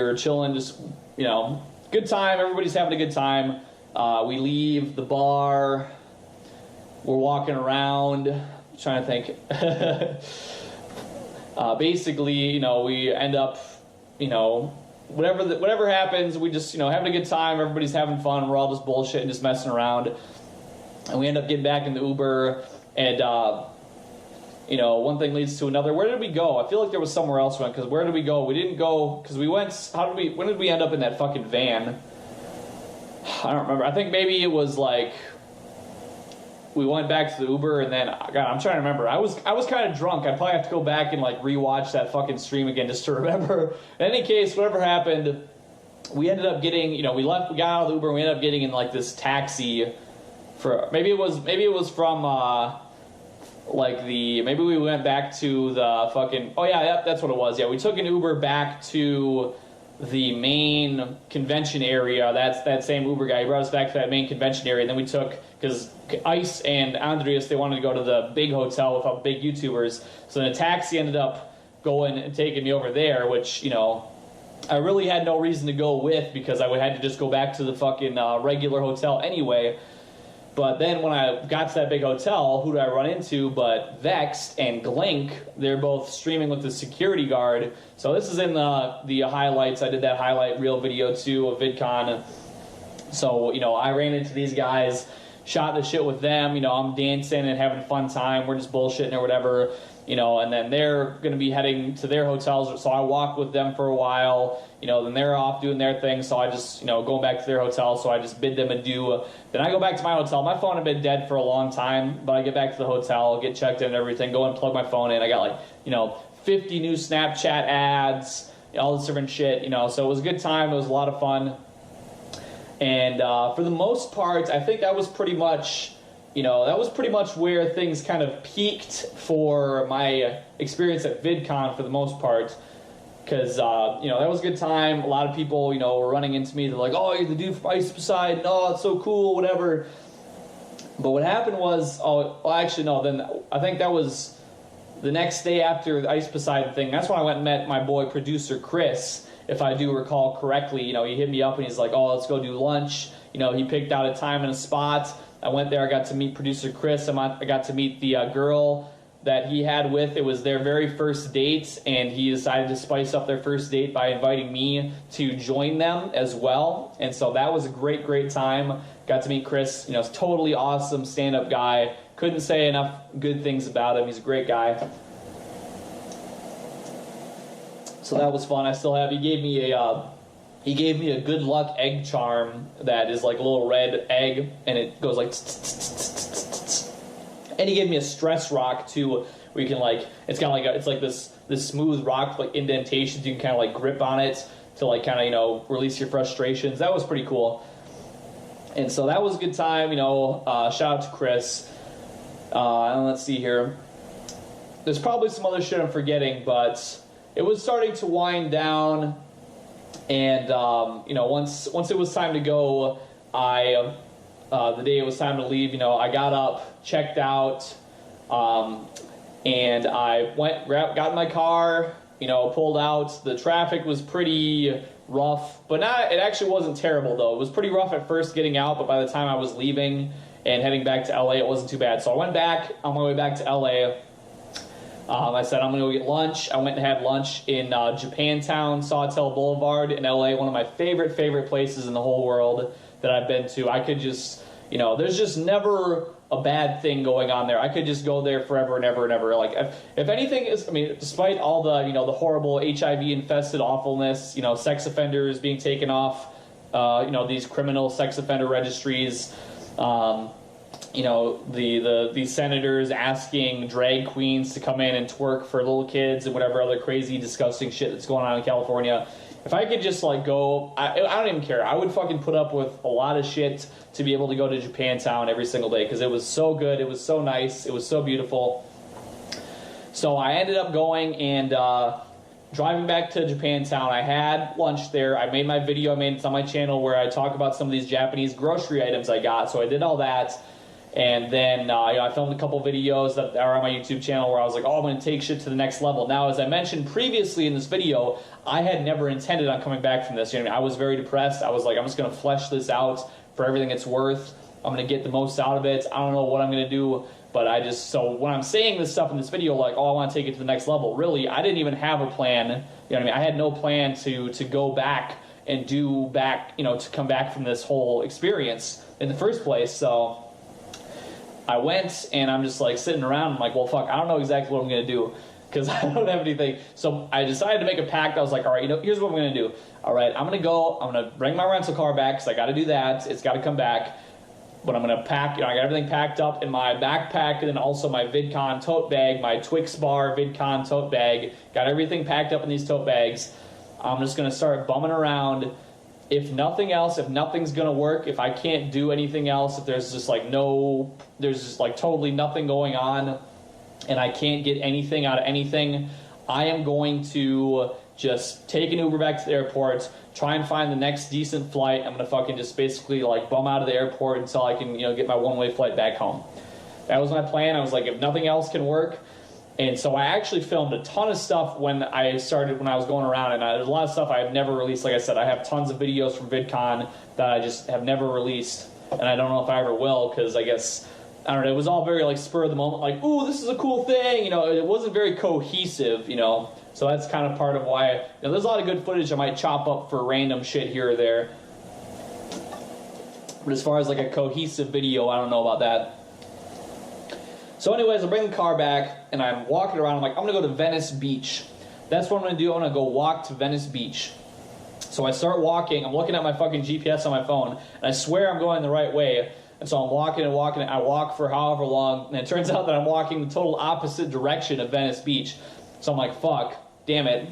were chilling, just, good time. Everybody's having a good time. We leave the bar. We're walking around. I'm trying to think. Basically, we end up, whatever happens, we just, having a good time. Everybody's having fun. We're all just bullshitting, just messing around. And we end up getting back in the Uber, and, one thing leads to another. Where did we go? I feel like there was somewhere else we went, because where did we go? We didn't go, because we went, when did we end up in that fucking van? I don't remember. I think maybe it was like, we went back to the Uber, and then, God, I'm trying to remember. I was kind of drunk. I'd probably have to go back and, like, rewatch that fucking stream again just to remember. In any case, whatever happened, we ended up getting, we got out of the Uber, and we ended up getting in, like, this taxi for, maybe it was from, maybe we went back to the fucking, oh, yeah, that's what it was. Yeah, we took an Uber back to the main convention area. That's that same Uber guy. He brought us back to that main convention area, and then we took, because Ice and Andreas, they wanted to go to the big hotel with all the big YouTubers, so the taxi ended up going and taking me over there, which, I really had no reason to go with, because I would have to just go back to the fucking regular hotel anyway. But then when I got to that big hotel, who did I run into but Vexed and Glink? They're both streaming with the security guard. So this is in the highlights. I did that highlight reel video too of VidCon. So, I ran into these guys, shot the shit with them. I'm dancing and having a fun time. We're just bullshitting or whatever. And then they're going to be heading to their hotels. So I walked with them for a while. Then they're off doing their thing. So I just, going back to their hotel. So I just bid them adieu. Then I go back to my hotel. My phone had been dead for a long time. But I get back to the hotel, get checked in and everything, go and plug my phone in. I got 50 new Snapchat ads, all this different shit. So it was a good time. It was a lot of fun. And for the most part, I think that was pretty much... where things kind of peaked for my experience at VidCon for the most part. Because, that was a good time. A lot of people, were running into me. They're like, oh, you're the dude from Ice Poseidon. Oh, it's so cool, whatever. But what happened was, then I think that was the next day after the Ice Poseidon thing. That's when I went and met my boy, producer Chris, if I do recall correctly. He hit me up and he's like, oh, let's go do lunch. He picked out a time and a spot. I went there, I got to meet producer Chris, I got to meet the girl that he had with. It was their very first date, and he decided to spice up their first date by inviting me to join them as well. And so that was a great, great time. Got to meet Chris, totally awesome stand-up guy. Couldn't say enough good things about him. He's a great guy. So that was fun. He gave me a he gave me a good luck egg charm that is like a little red egg, and it goes like tss. And he gave me a stress rock too, where you can like, it's kind of like it's like this smooth rock with like indentations. You can kind of like grip on it to like kind of, you know, release your frustrations. That was pretty cool. And so that was a good time, you know. Shout out to Chris. And let's see here. There's probably some other shit I'm forgetting, but it was starting to wind down. And you know, once it was time to go, the day it was time to leave, you know, I got up, checked out, and I got in my car, you know, pulled out. The traffic was pretty rough, but it actually wasn't terrible though. It was pretty rough at first getting out, but by the time I was leaving and heading back to LA, it wasn't too bad. So I went back on my way back to LA. I said I'm gonna go get lunch. I went and had lunch in Japantown, Sawtell Boulevard in LA, one of my favorite places in the whole world that I've been to. I could just, you know, there's just never a bad thing going on there. I could just go there forever and ever and ever. Like, if anything is, I mean, despite all the, you know, the horrible HIV-infested awfulness, you know, sex offenders being taken off, you know, these criminal sex offender registries, you know, these senators asking drag queens to come in and twerk for little kids and whatever other crazy, disgusting shit that's going on in California. If I could just, like, go, I don't even care. I would fucking put up with a lot of shit to be able to go to Japantown every single day, because it was so good, it was so nice, it was so beautiful. So I ended up going and driving back to Japantown. I had lunch there. I made my video. It's on my channel where I talk about some of these Japanese grocery items I got. So I did all that. And then you know, I filmed a couple videos that are on my YouTube channel where I was like, oh, I'm going to take shit to the next level. Now, as I mentioned previously in this video, I had never intended on coming back from this. You know what I mean? I was very depressed. I was like, I'm just going to flesh this out for everything it's worth. I'm going to get the most out of it. I don't know what I'm going to do, but so when I'm saying this stuff in this video, like, oh, I want to take it to the next level, really, I didn't even have a plan. You know what I mean? I had no plan to go back and you know, to come back from this whole experience in the first place. So I went, and I'm just like sitting around. I'm like, well, fuck, I don't know exactly what I'm going to do because I don't have anything. So I decided to make a pact. I was like, all right, you know, here's what I'm going to do. All right, I'm going to go. I'm going to bring my rental car back because I got to do that. It's got to come back. But I'm going to pack, you know, I got everything packed up in my backpack, and then also my Vidcon tote bag, my Twix bar Vidcon tote bag. Got everything packed up in these tote bags. I'm just going to start bumming around. If nothing else, if nothing's going to work, if I can't do anything else, if there's just like there's just like totally nothing going on, and I can't get anything out of anything, I am going to just take an Uber back to the airport, try and find the next decent flight. I'm going to fucking just basically like bum out of the airport until I can, you know, get my one-way flight back home. That was my plan. I was like, if nothing else can work. And so I actually filmed a ton of stuff when I was going around, and there's a lot of stuff I have never released. Like I said, I have tons of videos from VidCon that I just have never released, and I don't know if I ever will, because I guess, I don't know, it was all very like spur of the moment, like, ooh, this is a cool thing, you know, it wasn't very cohesive, you know, so that's kind of part of why, you know, there's a lot of good footage I might chop up for random shit here or there, but as far as like a cohesive video, I don't know about that. So anyways, I bring the car back, and I'm walking around. I'm like, I'm going to go to Venice Beach. That's what I'm going to do. I'm going to go walk to Venice Beach. So I start walking. I'm looking at my fucking GPS on my phone, and I swear I'm going the right way. And so I'm walking and walking. I walk for however long, and it turns out that I'm walking the total opposite direction of Venice Beach. So I'm like, fuck, damn it.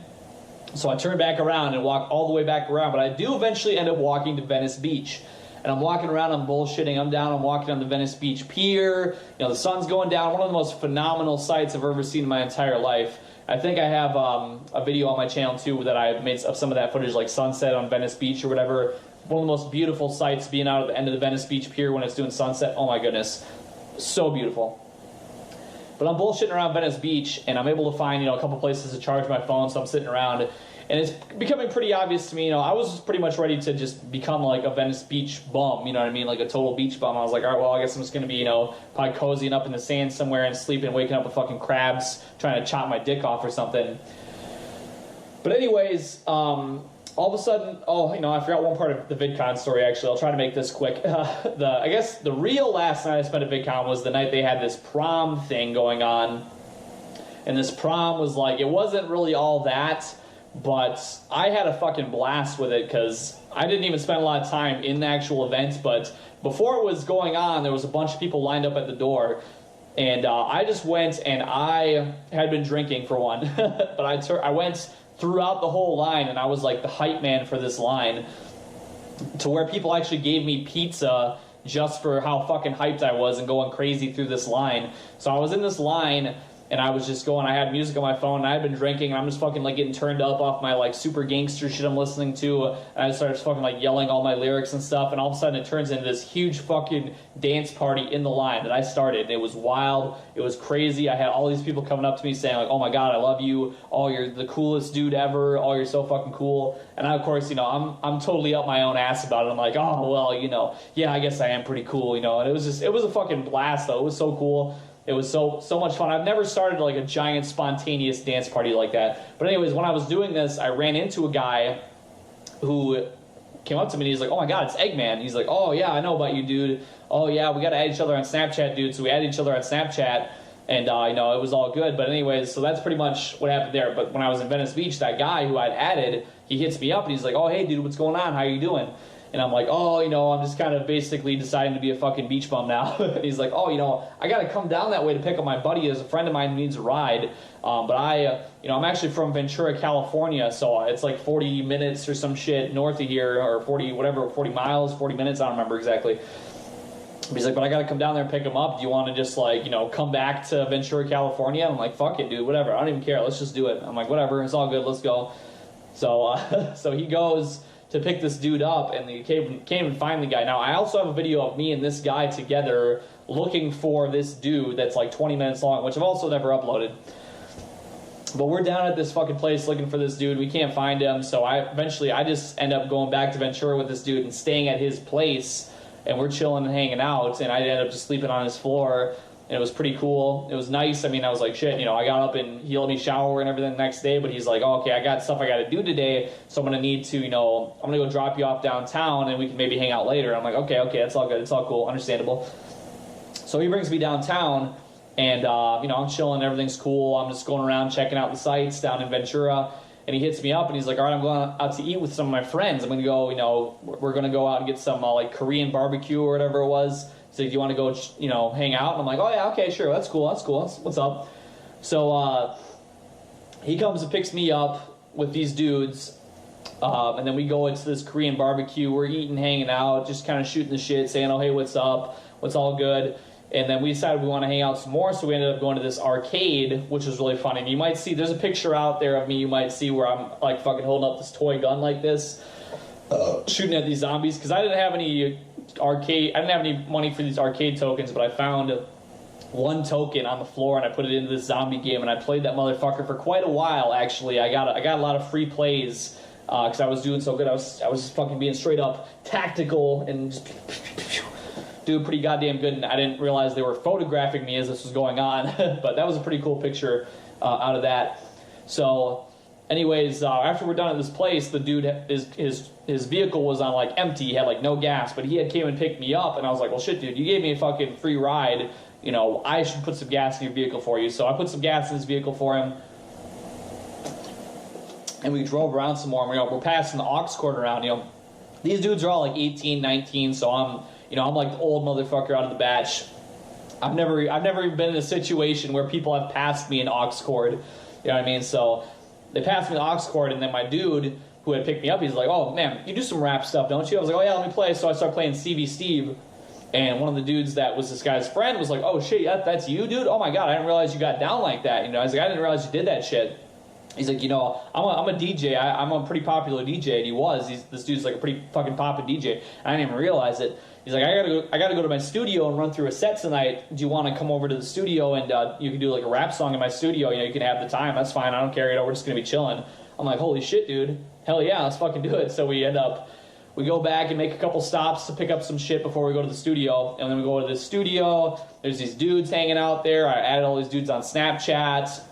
So I turn back around and walk all the way back around, but I do eventually end up walking to Venice Beach. And I'm walking around, I'm bullshitting, I'm walking on the Venice Beach Pier, you know, the sun's going down, one of the most phenomenal sights I've ever seen in my entire life. I think I have a video on my channel too that I've made of some of that footage, like sunset on Venice Beach or whatever. One of the most beautiful sights, being out at the end of the Venice Beach Pier when it's doing sunset. Oh my goodness, so beautiful. But I'm bullshitting around Venice Beach, and I'm able to find, you know, a couple places to charge my phone, so I'm sitting around. And it's becoming pretty obvious to me, you know, I was pretty much ready to just become like a Venice Beach bum, you know what I mean, like a total beach bum. I was like, all right, well, I guess I'm just going to be, you know, probably cozying up in the sand somewhere and sleeping, waking up with fucking crabs, trying to chop my dick off or something. But anyways, all of a sudden, oh, you know, I forgot one part of the VidCon story, actually. I'll try to make this quick. I guess the real last night I spent at VidCon was the night they had this prom thing going on. And this prom was like, it wasn't really all that, But I had a fucking blast with it because I didn't even spend a lot of time in the actual event. But before it was going on, there was a bunch of people lined up at the door. And I just went, and I had been drinking for one. But I went throughout the whole line, and I was like the hype man for this line, to where people actually gave me pizza just for how fucking hyped I was and going crazy through this line. So I was in this line, and I was just going, I had music on my phone, and I had been drinking, and I'm just fucking, like, getting turned up off my, like, super gangster shit I'm listening to, and I just started fucking, like, yelling all my lyrics and stuff, and all of a sudden it turns into this huge fucking dance party in the line that I started, and it was wild, it was crazy. I had all these people coming up to me saying, like, oh my god, I love you, oh, you're the coolest dude ever, oh, you're so fucking cool, and I, of course, you know, I'm totally up my own ass about it. I'm like, oh, well, you know, yeah, I guess I am pretty cool, you know, and it was a fucking blast, though. It was so cool. It was so much fun. I've never started like a giant spontaneous dance party like that. But anyways, when I was doing this, I ran into a guy who came up to me and he's like, oh my god, it's Eggman. He's like, oh yeah, I know about you, dude. Oh yeah, we got to add each other on Snapchat, dude. So we added each other on Snapchat, and you know, it was all good. But anyways, so that's pretty much what happened there. But when I was in Venice Beach, that guy who I'd added, he hits me up and he's like, oh hey dude, what's going on? How you doing? And I'm like, oh, you know, I'm just kind of basically deciding to be a fucking beach bum now. And he's like, oh, you know, I got to come down that way to pick up my buddy as a friend of mine who needs a ride. But you know, I'm actually from Ventura, California, so it's like 40 minutes or some shit north of here, or 40 miles, 40 minutes, I don't remember exactly. But he's like, but I got to come down there and pick him up. Do you want to just, like, you know, come back to Ventura, California? I'm like, fuck it, dude, whatever. I don't even care. Let's just do it. I'm like, whatever, it's all good. Let's go. So, so he goes to pick this dude up, and he came and find the guy. Now, I also have a video of me and this guy together looking for this dude that's like 20 minutes long, which I've also never uploaded. But we're down at this fucking place looking for this dude. We can't find him, so I just end up going back to Ventura with this dude and staying at his place, and we're chilling and hanging out, and I ended up just sleeping on his floor. And it was pretty cool. It was nice. I mean, I was like, shit, you know, I got up and he let me shower and everything the next day, but he's like, oh, okay, I got stuff I got to do today, so I'm going to need to, you know, I'm going to go drop you off downtown and we can maybe hang out later. I'm like, okay, that's all good. It's all cool. Understandable. So he brings me downtown, and, you know, I'm chilling. Everything's cool. I'm just going around checking out the sights down in Ventura, and he hits me up and he's like, all right, I'm going out to eat with some of my friends. I'm going to go, you know, we're going to go out and get some, like, Korean barbecue or whatever it was. So do you want to go, you know, hang out? And I'm like, oh yeah, okay, sure, that's cool. What's up? So he comes and picks me up with these dudes, and then we go into this Korean barbecue. We're eating, hanging out, just kind of shooting the shit, saying, oh hey, what's up? What's all good? And then we decided we want to hang out some more, so we ended up going to this arcade, which was really funny. And you might see, there's a picture out there of me, you might see where I'm like fucking holding up this toy gun like this, shooting at these zombies, because I didn't have any money for these arcade tokens, but I found one token on the floor and I put it into this zombie game, and I played that motherfucker for quite a while. Actually, I got a lot of free plays because I was doing so good. I was just fucking being straight up tactical and just doing pretty goddamn good, and I didn't realize they were photographing me as this was going on. But that was a pretty cool picture out of that. So anyways, after we're done at this place, the dude, his vehicle was on like empty. He had like no gas, but he had came and picked me up, and I was like, well shit dude, you gave me a fucking free ride, you know, I should put some gas in your vehicle for you. So I put some gas in his vehicle for him, and we drove around some more, and we're passing the aux cord around, you know. These dudes are all like 18, 19, so I'm like the old motherfucker out of the batch. I've never even been in a situation where people have passed me an aux cord, you know what I mean? So they passed me the aux cord, and then my dude who had picked me up, he's like, oh man, you do some rap stuff, don't you? I was like, oh yeah, let me play. So I started playing CV Steve, and one of the dudes that was this guy's friend was like, oh shit, that's you, dude? Oh my god, I didn't realize you got down like that. You know, I was like, I didn't realize you did that shit. He's like, you know, I'm a DJ. I'm a pretty popular DJ, and he was. This dude's like a pretty fucking poppin' DJ. And I didn't even realize it. He's like, I gotta go to my studio and run through a set tonight. Do you want to come over to the studio and you can do like a rap song in my studio? You know, you can have the time. That's fine. I don't care. You know, we're just gonna be chilling. I'm like, holy shit, dude. Hell yeah, let's fucking do it. So we go back and make a couple stops to pick up some shit before we go to the studio. And then we go to the studio. There's these dudes hanging out there. I added all these dudes on Snapchat.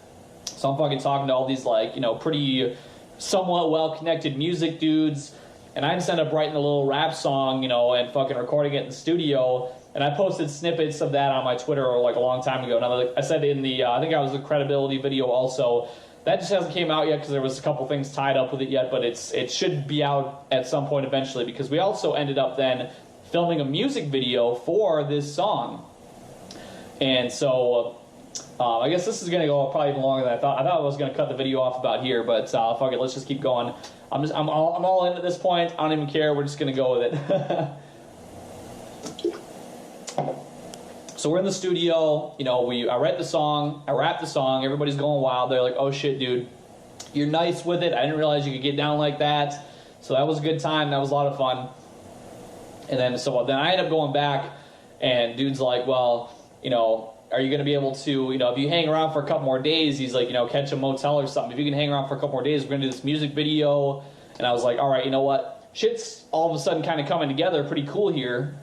So I'm fucking talking to all these, like, you know, pretty somewhat well-connected music dudes. And I just end up writing a little rap song, you know, and fucking recording it in the studio. And I posted snippets of that on my Twitter like a long time ago. Now, I said in the, I think I was the credibility video also, that just hasn't came out yet because there was a couple things tied up with it yet, but it should be out at some point eventually, because we also ended up then filming a music video for this song. And so I guess this is going to go probably even longer than I thought. I thought I was going to cut the video off about here, but fuck it, let's just keep going. I'm all in at this point. I don't even care. We're just going to go with it. So we're in the studio, you know, I write the song, I rap the song, everybody's going wild. They're like, oh shit, dude, you're nice with it. I didn't realize you could get down like that. So that was a good time. That was a lot of fun. And then, then I end up going back, and dude's like, well, you know, are you going to be able to, you know, if you hang around for a couple more days, he's like, you know, catch a motel or something. If you can hang around for a couple more days, we're going to do this music video. And I was like, all right, you know what? Shit's all of a sudden kind of coming together pretty cool here.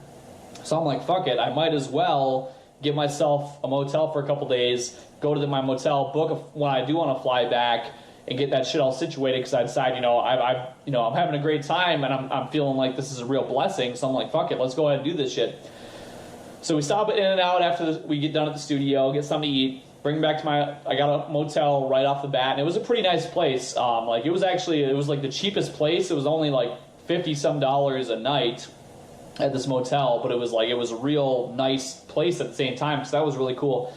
So I'm like, fuck it, I might as well give myself a motel for a couple days, go to my motel, book when I do want to fly back, and get that shit all situated, because I decide, you know, I'm having a great time, and I'm feeling like this is a real blessing. So I'm like, fuck it, let's go ahead and do this shit. So we stop in and out after we get done at the studio, get something to eat, bring back to I got a motel right off the bat, and it was a pretty nice place. Like it was like the cheapest place. It was only like $50-some a night at this motel, but it was a real nice place at the same time, so that was really cool.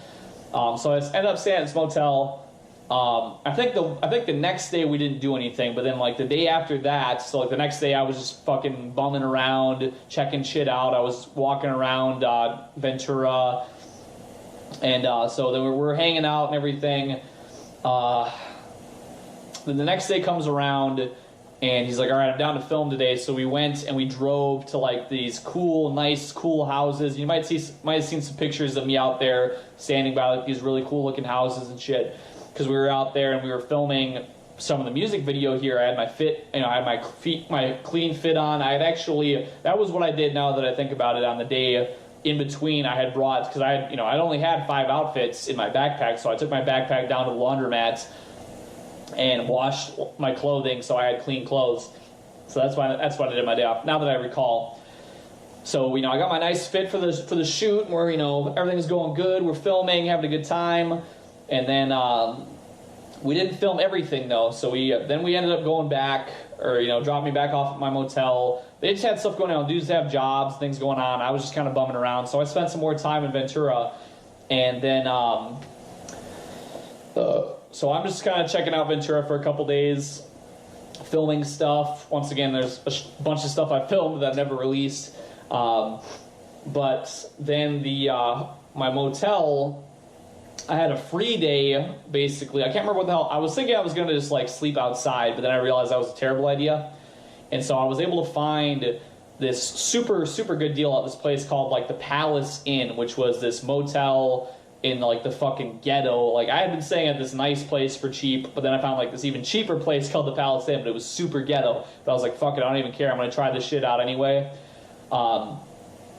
So I ended up staying at this motel. I think the next day we didn't do anything, but then like the day after that, so like the next day I was just fucking bumming around, checking shit out. I was walking around Ventura, and so then we're hanging out and everything. Then the next day comes around, and he's like, all right, I'm down to film today. So we went and we drove to like these nice, cool houses. You might have seen some pictures of me out there standing by like these really cool looking houses and shit. Because we were out there and we were filming some of the music video here. I had my fit, you know, I had my clean fit on. I had actually, that was what I did now that I think about it. On the day in between, I had brought, because I'd only had 5 outfits in my backpack. So I took my backpack down to the laundromat and washed my clothing, so I had clean clothes. So that's what I did my day off, now that I recall. So, you know, I got my nice fit for the shoot, where, you know, everything's going good, we're filming, having a good time. And then we didn't film everything though, so we ended up going back, or, you know, dropped me back off at my motel. They just had stuff going on, dudes have jobs, things going on. I was just kind of bumming around, so I spent some more time in Ventura. And then so I'm just kind of checking out Ventura for a couple days, filming stuff. Once again, there's a bunch of stuff I filmed that I've never released. But then my motel, I had a free day, basically. I can't remember what the hell. I was thinking I was going to just like sleep outside, but then I realized that was a terrible idea. And so I was able to find this super, super good deal at this place called like the Palace Inn, which was this motel in like the fucking ghetto. Like I had been staying at this nice place for cheap, but then I found like this even cheaper place called the Palace Inn, but it was super ghetto. But I was like, fuck it, I don't even care. I'm gonna try this shit out anyway.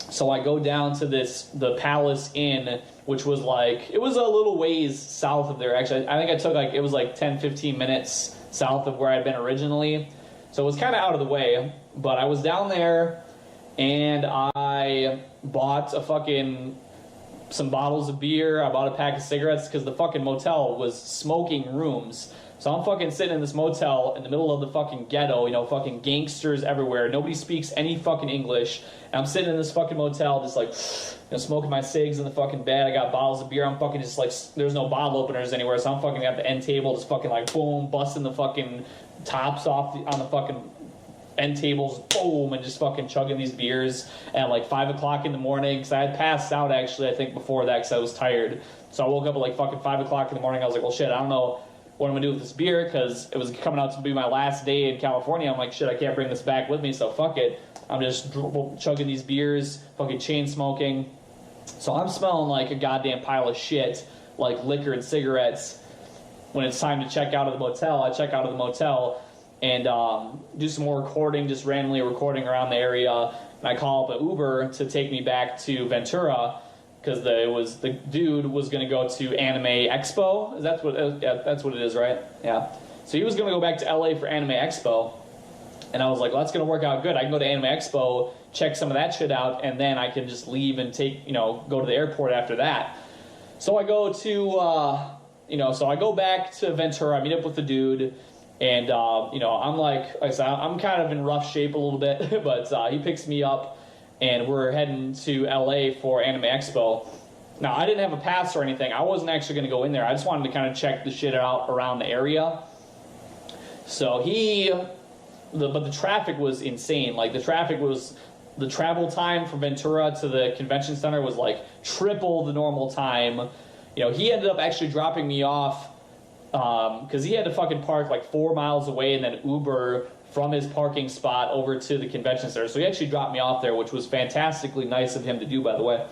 So I go down to the Palace Inn, which was like, it was a little ways south of there. Actually, I think I took like, it was like 10-15 minutes south of where I'd been originally. So it was kind of out of the way, but I was down there and I bought some bottles of beer. I bought a pack of cigarettes because the fucking motel was smoking rooms. So I'm fucking sitting in this motel in the middle of the fucking ghetto, you know, fucking gangsters everywhere. Nobody speaks any fucking English. And I'm sitting in this fucking motel just like, you know, smoking my cigs in the fucking bed. I got bottles of beer. I'm fucking just like, there's no bottle openers anywhere. So I'm fucking at the end table just fucking like, boom, busting the fucking tops off on the fucking end tables, boom, and just fucking chugging these beers at like 5 o'clock in the morning, because I had passed out actually, I think, before that, because I was tired. So I woke up at like fucking 5 o'clock in the morning. I was like, well, shit, I don't know what I'm gonna do with this beer, because it was coming out to be my last day in California. I'm like, shit, I can't bring this back with me, so fuck it. I'm just chugging these beers, fucking chain smoking. So I'm smelling like a goddamn pile of shit, like liquor and cigarettes. When it's time to check out of the motel, I check out of the motel and do some more recording, just randomly recording around the area. And I call up an Uber to take me back to Ventura, because the dude was going to go to Anime Expo. That's what it is, right? Yeah. So he was going to go back to LA for Anime Expo, and I was like, well, that's going to work out good. I can go to Anime Expo, check some of that shit out, and then I can just leave and go to the airport after that. So I go to so I go back to Ventura, I meet up with the dude, and, I'm like I said, I'm kind of in rough shape a little bit, but he picks me up, and we're heading to LA for Anime Expo. Now, I didn't have a pass or anything. I wasn't actually going to go in there. I just wanted to kind of check the shit out around the area. So but the traffic was insane. Like, the travel time from Ventura to the convention center was like triple the normal time. He ended up actually dropping me off because he had to fucking park like 4 miles away and then Uber from his parking spot over to the convention center. So he actually dropped me off there, which was fantastically nice of him to do, by the way.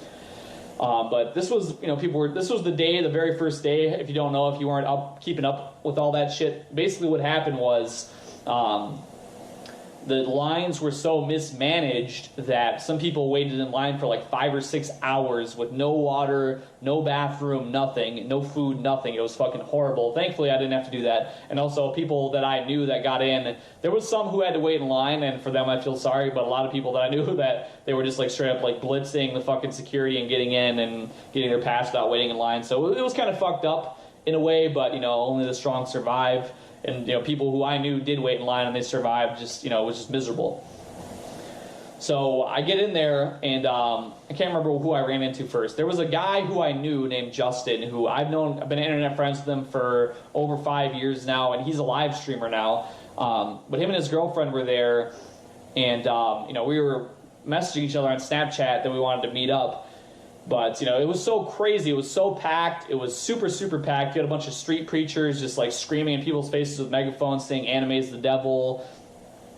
But this was, this was the day, the very first day. If you don't know, if you weren't keeping up with all that shit, basically what happened was the lines were so mismanaged that some people waited in line for like 5 or 6 hours with no water, no bathroom, nothing, no food, nothing. It was fucking horrible. Thankfully, I didn't have to do that. And also, people that I knew that got in, there was some who had to wait in line, and for them I feel sorry, but a lot of people that I knew that they were just like straight up like blitzing the fucking security and getting in and getting their pass without waiting in line. So it was kind of fucked up in a way, but only the strong survive. And people who I knew did wait in line and they survived. Just it was just miserable. So I get in there and I can't remember who I ran into first. There was a guy who I knew named Justin, who I've been internet friends with him for over 5 years now, and he's a live streamer now. But him and his girlfriend were there, and we were messaging each other on Snapchat that we wanted to meet up. But, it was so crazy. It was so packed. It was super, super packed. You had a bunch of street preachers just, like, screaming in people's faces with megaphones saying anime's the devil.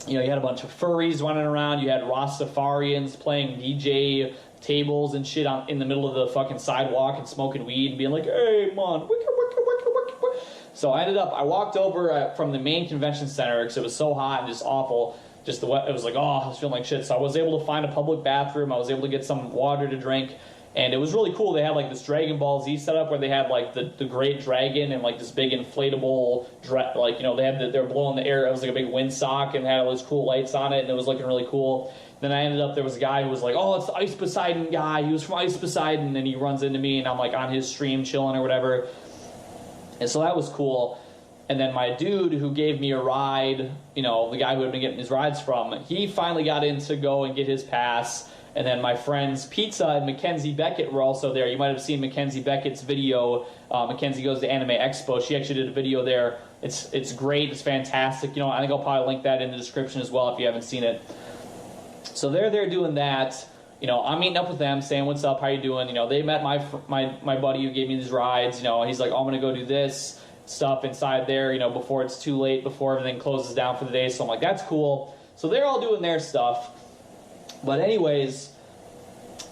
You had a bunch of furries running around. You had Rastafarians playing DJ tables and shit in the middle of the fucking sidewalk and smoking weed and being like, hey, man, wicka, wicka, wicka, wicka, wicka. So I walked over from the main convention center because it was so hot and just awful. It was like, I was feeling like shit. So I was able to find a public bathroom. I was able to get some water to drink. And it was really cool. They had like this Dragon Ball Z setup where they had like the Great Dragon and like this big inflatable, they were blowing the air. It was like a big windsock and had all those cool lights on it, and it was looking really cool. Then there was a guy who was like, oh, it's the Ice Poseidon guy. He was from Ice Poseidon, and he runs into me, and I'm like on his stream chilling or whatever. And so that was cool. And then my dude who gave me a ride, the guy who had been getting his rides from, he finally got in to go and get his pass. And then my friends Pizza and Mackenzie Beckett were also there. You might have seen Mackenzie Beckett's video. Mackenzie Goes to Anime Expo. She actually did a video there. It's great. It's fantastic. I think I'll probably link that in the description as well if you haven't seen it. So they're there doing that. I'm meeting up with them, saying, what's up, how you doing? They met my buddy who gave me these rides. He's like, I'm going to go do this stuff inside there, before it's too late, before everything closes down for the day. So I'm like, that's cool. So they're all doing their stuff. But anyways,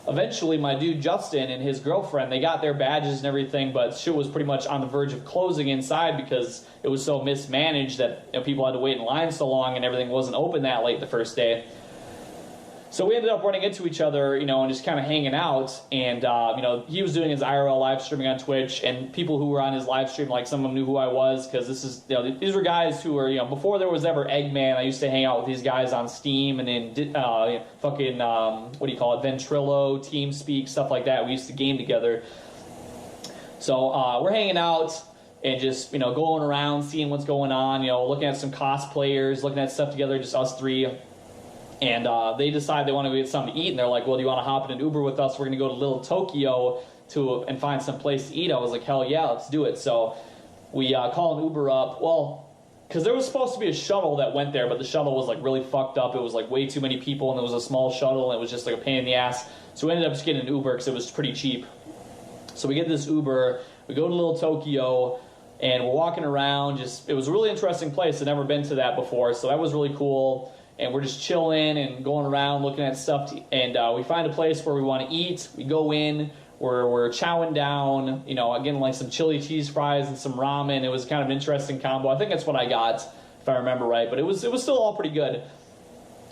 eventually my dude Justin and his girlfriend, they got their badges and everything, but shit was pretty much on the verge of closing inside because it was so mismanaged that people had to wait in line so long and everything wasn't open that late the first day. So we ended up running into each other, and just kind of hanging out. And, he was doing his IRL live streaming on Twitch, and people who were on his live stream, like some of them knew who I was, because these were guys who were, before there was ever Eggman, I used to hang out with these guys on Steam and in Ventrilo, TeamSpeak, stuff like that. We used to game together. So we're hanging out and just, going around, seeing what's going on, looking at some cosplayers, looking at stuff together, just us three. And they decide they want to go get something to eat, and they're like, well, do you want to hop in an Uber with us? We're going to go to Little Tokyo and find some place to eat. I was like, hell yeah, let's do it. So we call an Uber up. Well, because there was supposed to be a shuttle that went there, but the shuttle was like really fucked up. It was like way too many people, and it was a small shuttle, and it was just like a pain in the ass. So we ended up just getting an Uber because it was pretty cheap. So we get this Uber, we go to Little Tokyo, and we're walking around. It was a really interesting place. I'd never been to that before, so that was really cool. And we're just chilling and going around looking at stuff. And we find a place where we want to eat. We go in. We're chowing down. Again, like some chili cheese fries and some ramen. It was kind of an interesting combo. I think that's what I got, if I remember right. But it was still all pretty good.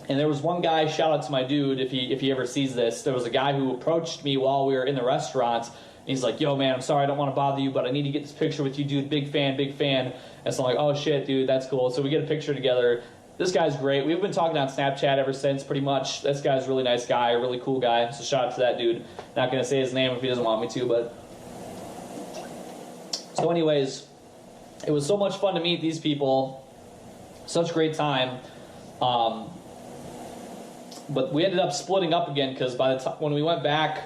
And there was one guy, shout out to my dude, if he ever sees this. There was a guy who approached me while we were in the restaurant. And he's like, yo, man, I'm sorry, I don't want to bother you, but I need to get this picture with you, dude. Big fan, big fan. And so I'm like, oh, shit, dude, that's cool. So we get a picture together. This guy's great. We've been talking on Snapchat ever since, pretty much. This guy's a really nice guy, a really cool guy. So shout out to that dude. Not going to say his name if he doesn't want me to, but... So anyways, it was so much fun to meet these people. Such a great time. But we ended up splitting up again because by the time when we went back,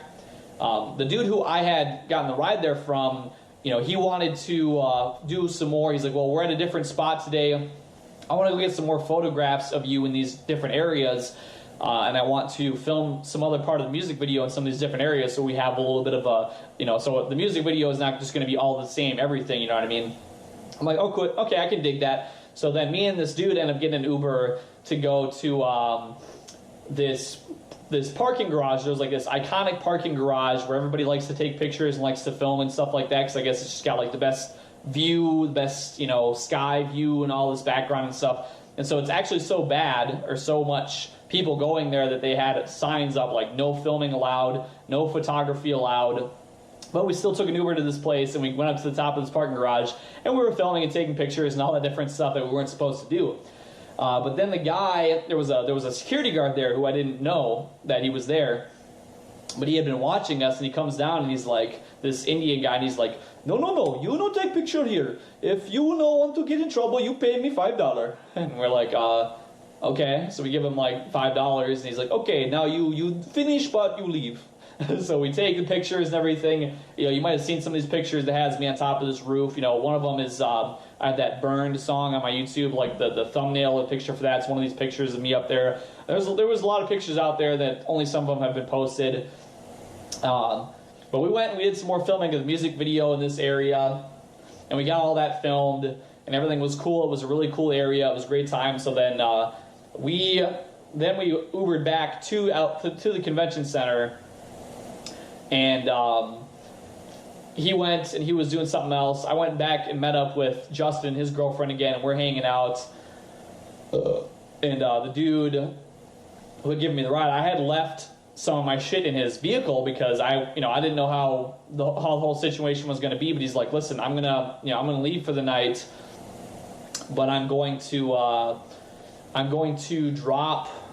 the dude who I had gotten the ride there from, you know, he wanted to do some more. He's like, well, we're at a different spot today. I want to go get some more photographs of you in these different areas. And I want to film some other part of the music video in some of these different areas so we have a little bit of a, you know, so the music video is not just going to be all the same, everything, you know what I mean? I'm like, oh, cool. Okay, I can dig that. So then me and this dude end up getting an Uber to go to this parking garage. There's like this iconic parking garage where everybody likes to take pictures and likes to film and stuff like that, because I guess it's just got like the best view, the best, you know, sky view and all this background and stuff. And so it's actually so bad, or so much people going there, that they had signs up like no filming allowed, no photography allowed. But we still took an Uber to this place, and we went up to the top of this parking garage, and we were filming and taking pictures and all that different stuff that we weren't supposed to do. But then the guy, there was a security guard there who I didn't know that he was there, but he had been watching us, and he comes down and he's like, this Indian guy, and he's like, no, you don't take picture here. If you don't want to get in trouble, you pay me $5. And we're like, okay. So we give him like $5, and he's like, okay, now you finish, but you leave. So we take the pictures and everything. You know, you might have seen some of these pictures that has me on top of this roof. You know, one of them is I have that Burned song on my YouTube, like the thumbnail, the picture for that's one of these pictures of me up there. There was a lot of pictures out there that only some of them have been posted. But we went and we did some more filming of the music video in this area, and we got all that filmed, and everything was cool. It was a really cool area. It was a great time. So then we Ubered back to the convention center. And he went and he was doing something else. I went back and met up with Justin, his girlfriend, again, and we're hanging out. And the dude who had given me the ride, I had left some of my shit in his vehicle because I didn't know how the whole situation was going to be. But he's like, listen, I'm gonna leave for the night, but I'm going to drop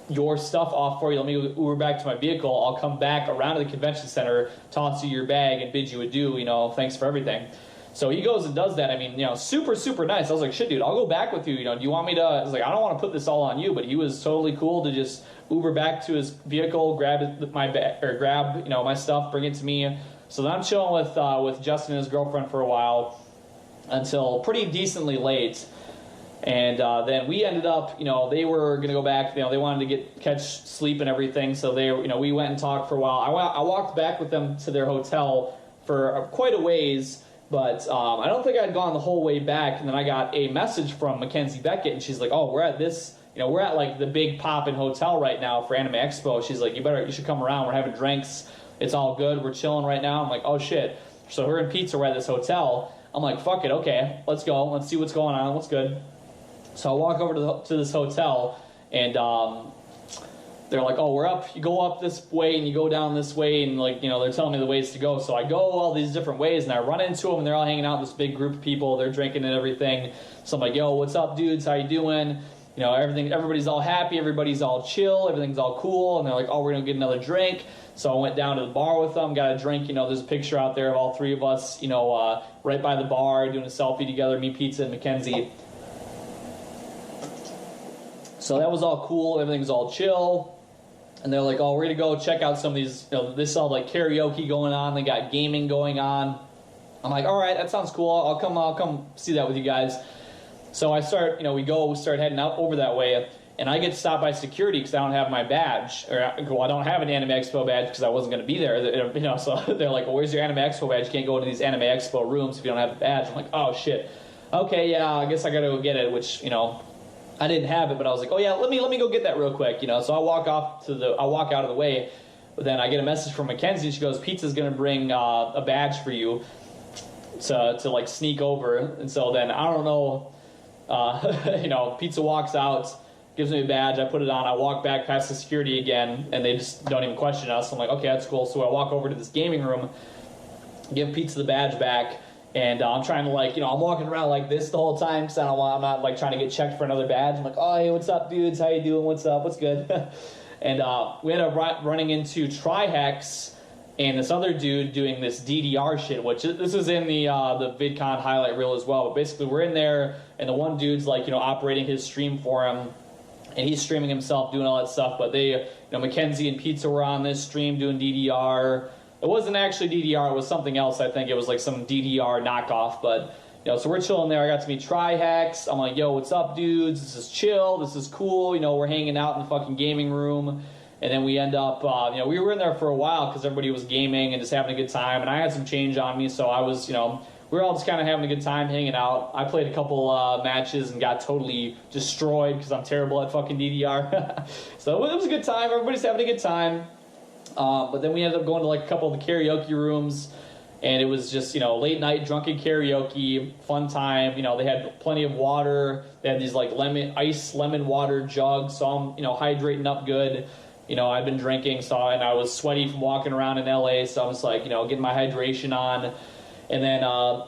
your stuff off for you. Let me Uber back to my vehicle. I'll come back around to the convention center, toss you your bag, and bid you adieu. You know, thanks for everything. So he goes and does that. I mean, you know, super, super nice. I was like, shit, dude, I'll go back with you. You know, do you want me to? I was like, I don't want to put this all on you, but he was totally cool to just Uber back to his vehicle, grab my bag, or grab, you know, my stuff, bring it to me. So then I'm chilling with Justin and his girlfriend for a while until pretty decently late. And then we ended up, you know, they were going to go back, you know, they wanted to catch sleep and everything, so they, you know, we went and talked for a while. I walked back with them to their hotel for quite a ways, but I don't think I'd gone the whole way back, and then I got a message from Mackenzie Beckett, and she's like, oh, we're at this, you know, we're at like the big poppin' hotel right now for Anime Expo. She's like, you should come around, we're having drinks, it's all good, we're chilling right now. I'm like, oh shit. So her and Pizza were at this hotel. I'm like, fuck it, okay, let's go, let's see what's going on, what's good. So I walk over to this hotel, and they're like, oh, we're up, you go up this way, and you go down this way, and like, you know, they're telling me the ways to go. So I go all these different ways, and I run into them, and they're all hanging out with this big group of people, they're drinking and everything. So I'm like, yo, what's up, dudes, how you doing? You know, everybody's all happy, everybody's all chill, everything's all cool, and they're like, oh, we're gonna get another drink. So I went down to the bar with them, got a drink. You know, there's a picture out there of all three of us, you know, right by the bar, doing a selfie together, me, Pizza, and Mackenzie. So that was all cool, everything's all chill. And they're like, oh, we're gonna go check out some of these, you know, this all like karaoke going on, they got gaming going on. I'm like, all right, that sounds cool, I'll come see that with you guys. So I start, you know, we start heading out over that way, and I get stopped by security because I don't have my badge, or well, I don't have an Anime Expo badge because I wasn't going to be there, you know, so they're like, well, where's your Anime Expo badge? You can't go into these Anime Expo rooms if you don't have a badge. I'm like, oh shit, okay, yeah, I guess I gotta go get it, which, you know, I didn't have it, but I was like, oh yeah, let me go get that real quick, you know. So I walk out of the way, but then I get a message from Mackenzie. She goes, Pizza's gonna bring a badge for you to like sneak over. And so then I don't know, you know, Pizza walks out, gives me a badge, I put it on, I walk back past the security again, and they just don't even question us. I'm like, okay, that's cool. So I walk over to this gaming room, give Pizza the badge back. And I'm trying to, like, you know, I'm walking around like this the whole time because I'm not, like, trying to get checked for another badge. I'm like, oh, hey, what's up, dudes? How you doing? What's up? What's good? And we ended up running into Trihex and this other dude doing this DDR shit, which this is in the VidCon highlight reel as well. But basically, we're in there, and the one dude's like, operating his stream for him, and he's streaming himself, doing all that stuff. But they, Mackenzie and Pizza were on this stream doing DDR. It wasn't actually DDR; it was something else. I think it was like some DDR knockoff. But so we're chilling there. I got to meet Trihex. I'm like, yo, what's up, dudes? This is chill. This is cool. We're hanging out in the fucking gaming room. And then we end up, we were in there for a while because everybody was gaming and just having a good time. And I had some change on me, so I was, we were all just kind of having a good time hanging out. I played a couple matches and got totally destroyed because I'm terrible at fucking DDR. So it was a good time. Everybody's having a good time. But then we ended up going to like a couple of the karaoke rooms. And it was just, late night drunken karaoke, fun time. They had plenty of water. They had these like ice lemon water jugs. So I'm, hydrating up good. I've been drinking, and I was sweaty from walking around in LA, so I'm just like, getting my hydration on. And then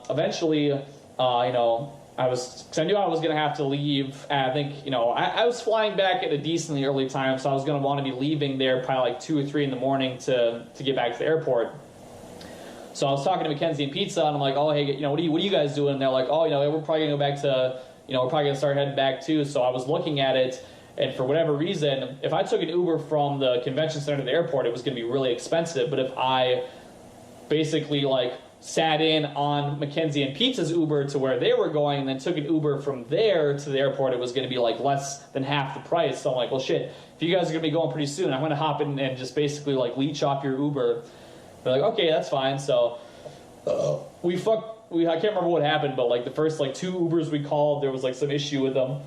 eventually, I knew I was going to have to leave. I think, I was flying back at a decently early time, so I was going to want to be leaving there probably like 2 or 3 in the morning to get back to the airport. So I was talking to Mackenzie and Pizza, and I'm like, oh, hey, what are you guys doing? And they're like, oh, we're probably going to go back to, we're probably going to start heading back too. So I was looking at it. And for whatever reason, if I took an Uber from the convention center to the airport, it was going to be really expensive. But if I basically like sat in on Mackenzie and Pizza's Uber to where they were going and then took an Uber from there to the airport, it was going to be like less than half the price. So I'm like, well, shit, if you guys are going to be going pretty soon, I'm going to hop in and just basically like leech off your Uber. They're like, okay, that's fine. So I can't remember what happened, but like the first like 2 Ubers we called, there was like some issue with them.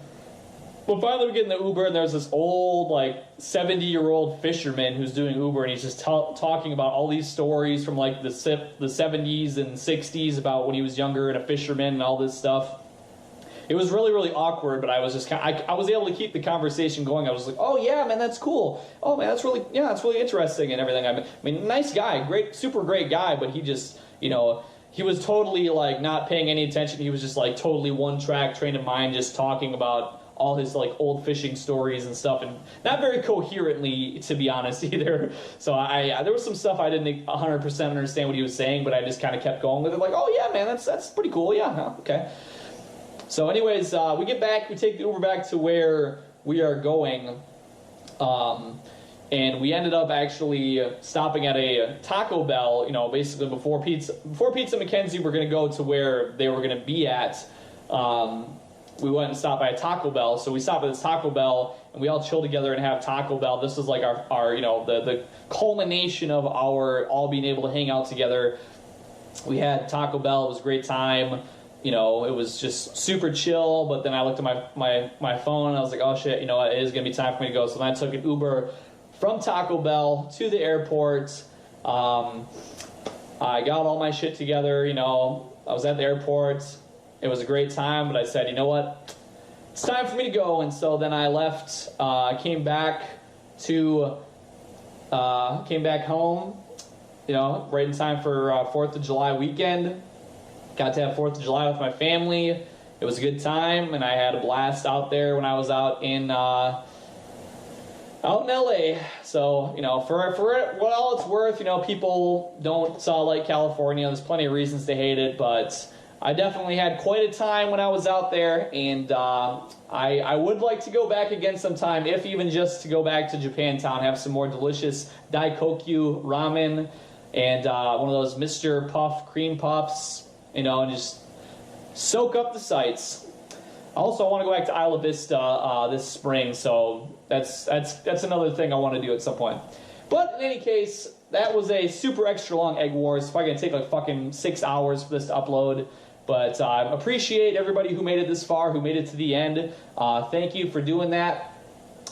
But finally we get in the Uber, and there's this old, like, 70-year-old fisherman who's doing Uber, and he's just talking about all these stories from, like, the 70s and 60s about when he was younger and a fisherman and all this stuff. It was really, really awkward, but I was just I was able to keep the conversation going. I was like, oh, yeah, man, that's cool. Oh, man, that's really interesting and everything. I mean, nice guy, super great guy, but he just, he was totally, like, not paying any attention. He was just, like, totally one-track, trained in mind, just talking about all his like old fishing stories and stuff, and not very coherently, to be honest, either. So there was some stuff I didn't 100% understand what he was saying, but I just kind of kept going with it, like, oh yeah, man, that's pretty cool, yeah, okay. So anyways, we get back, we take the Uber back to where we are going, and we ended up actually stopping at a Taco Bell, basically before Pizza and Mackenzie were going to go to where they were going to be at. We went and stopped by a Taco Bell. So we stopped at this Taco Bell, and we all chill together and have Taco Bell. This was like our the culmination of our all being able to hang out together. We had Taco Bell. It was a great time. It was just super chill. But then I looked at my phone, and I was like, oh, shit, it is going to be time for me to go. So then I took an Uber from Taco Bell to the airport. I got all my shit together. I was at the airport. It was a great time, but I said, you know what? It's time for me to go. And so then I left. Came back home. Right in time for 4th of July weekend. Got to have 4th of July with my family. It was a good time, and I had a blast out there when I was out in LA. So, for what all it's worth, people don't like California. There's plenty of reasons to hate it, but I definitely had quite a time when I was out there, and I would like to go back again sometime, if even just to go back to Japantown, have some more delicious Daikokyu ramen, and one of those Mr. Puff cream puffs, and just soak up the sights. Also, I want to go back to Isla Vista this spring, so that's another thing I want to do at some point. But in any case, that was a super extra long Egg Wars. It's probably going to take like fucking 6 hours for this to upload. But I appreciate everybody who made it this far, who made it to the end. Thank you for doing that.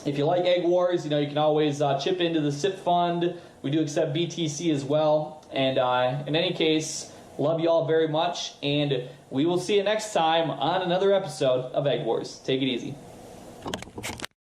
If you like Egg Wars, you can always chip into the SIP fund. We do accept BTC as well. And in any case, love you all very much. And we will see you next time on another episode of Egg Wars. Take it easy.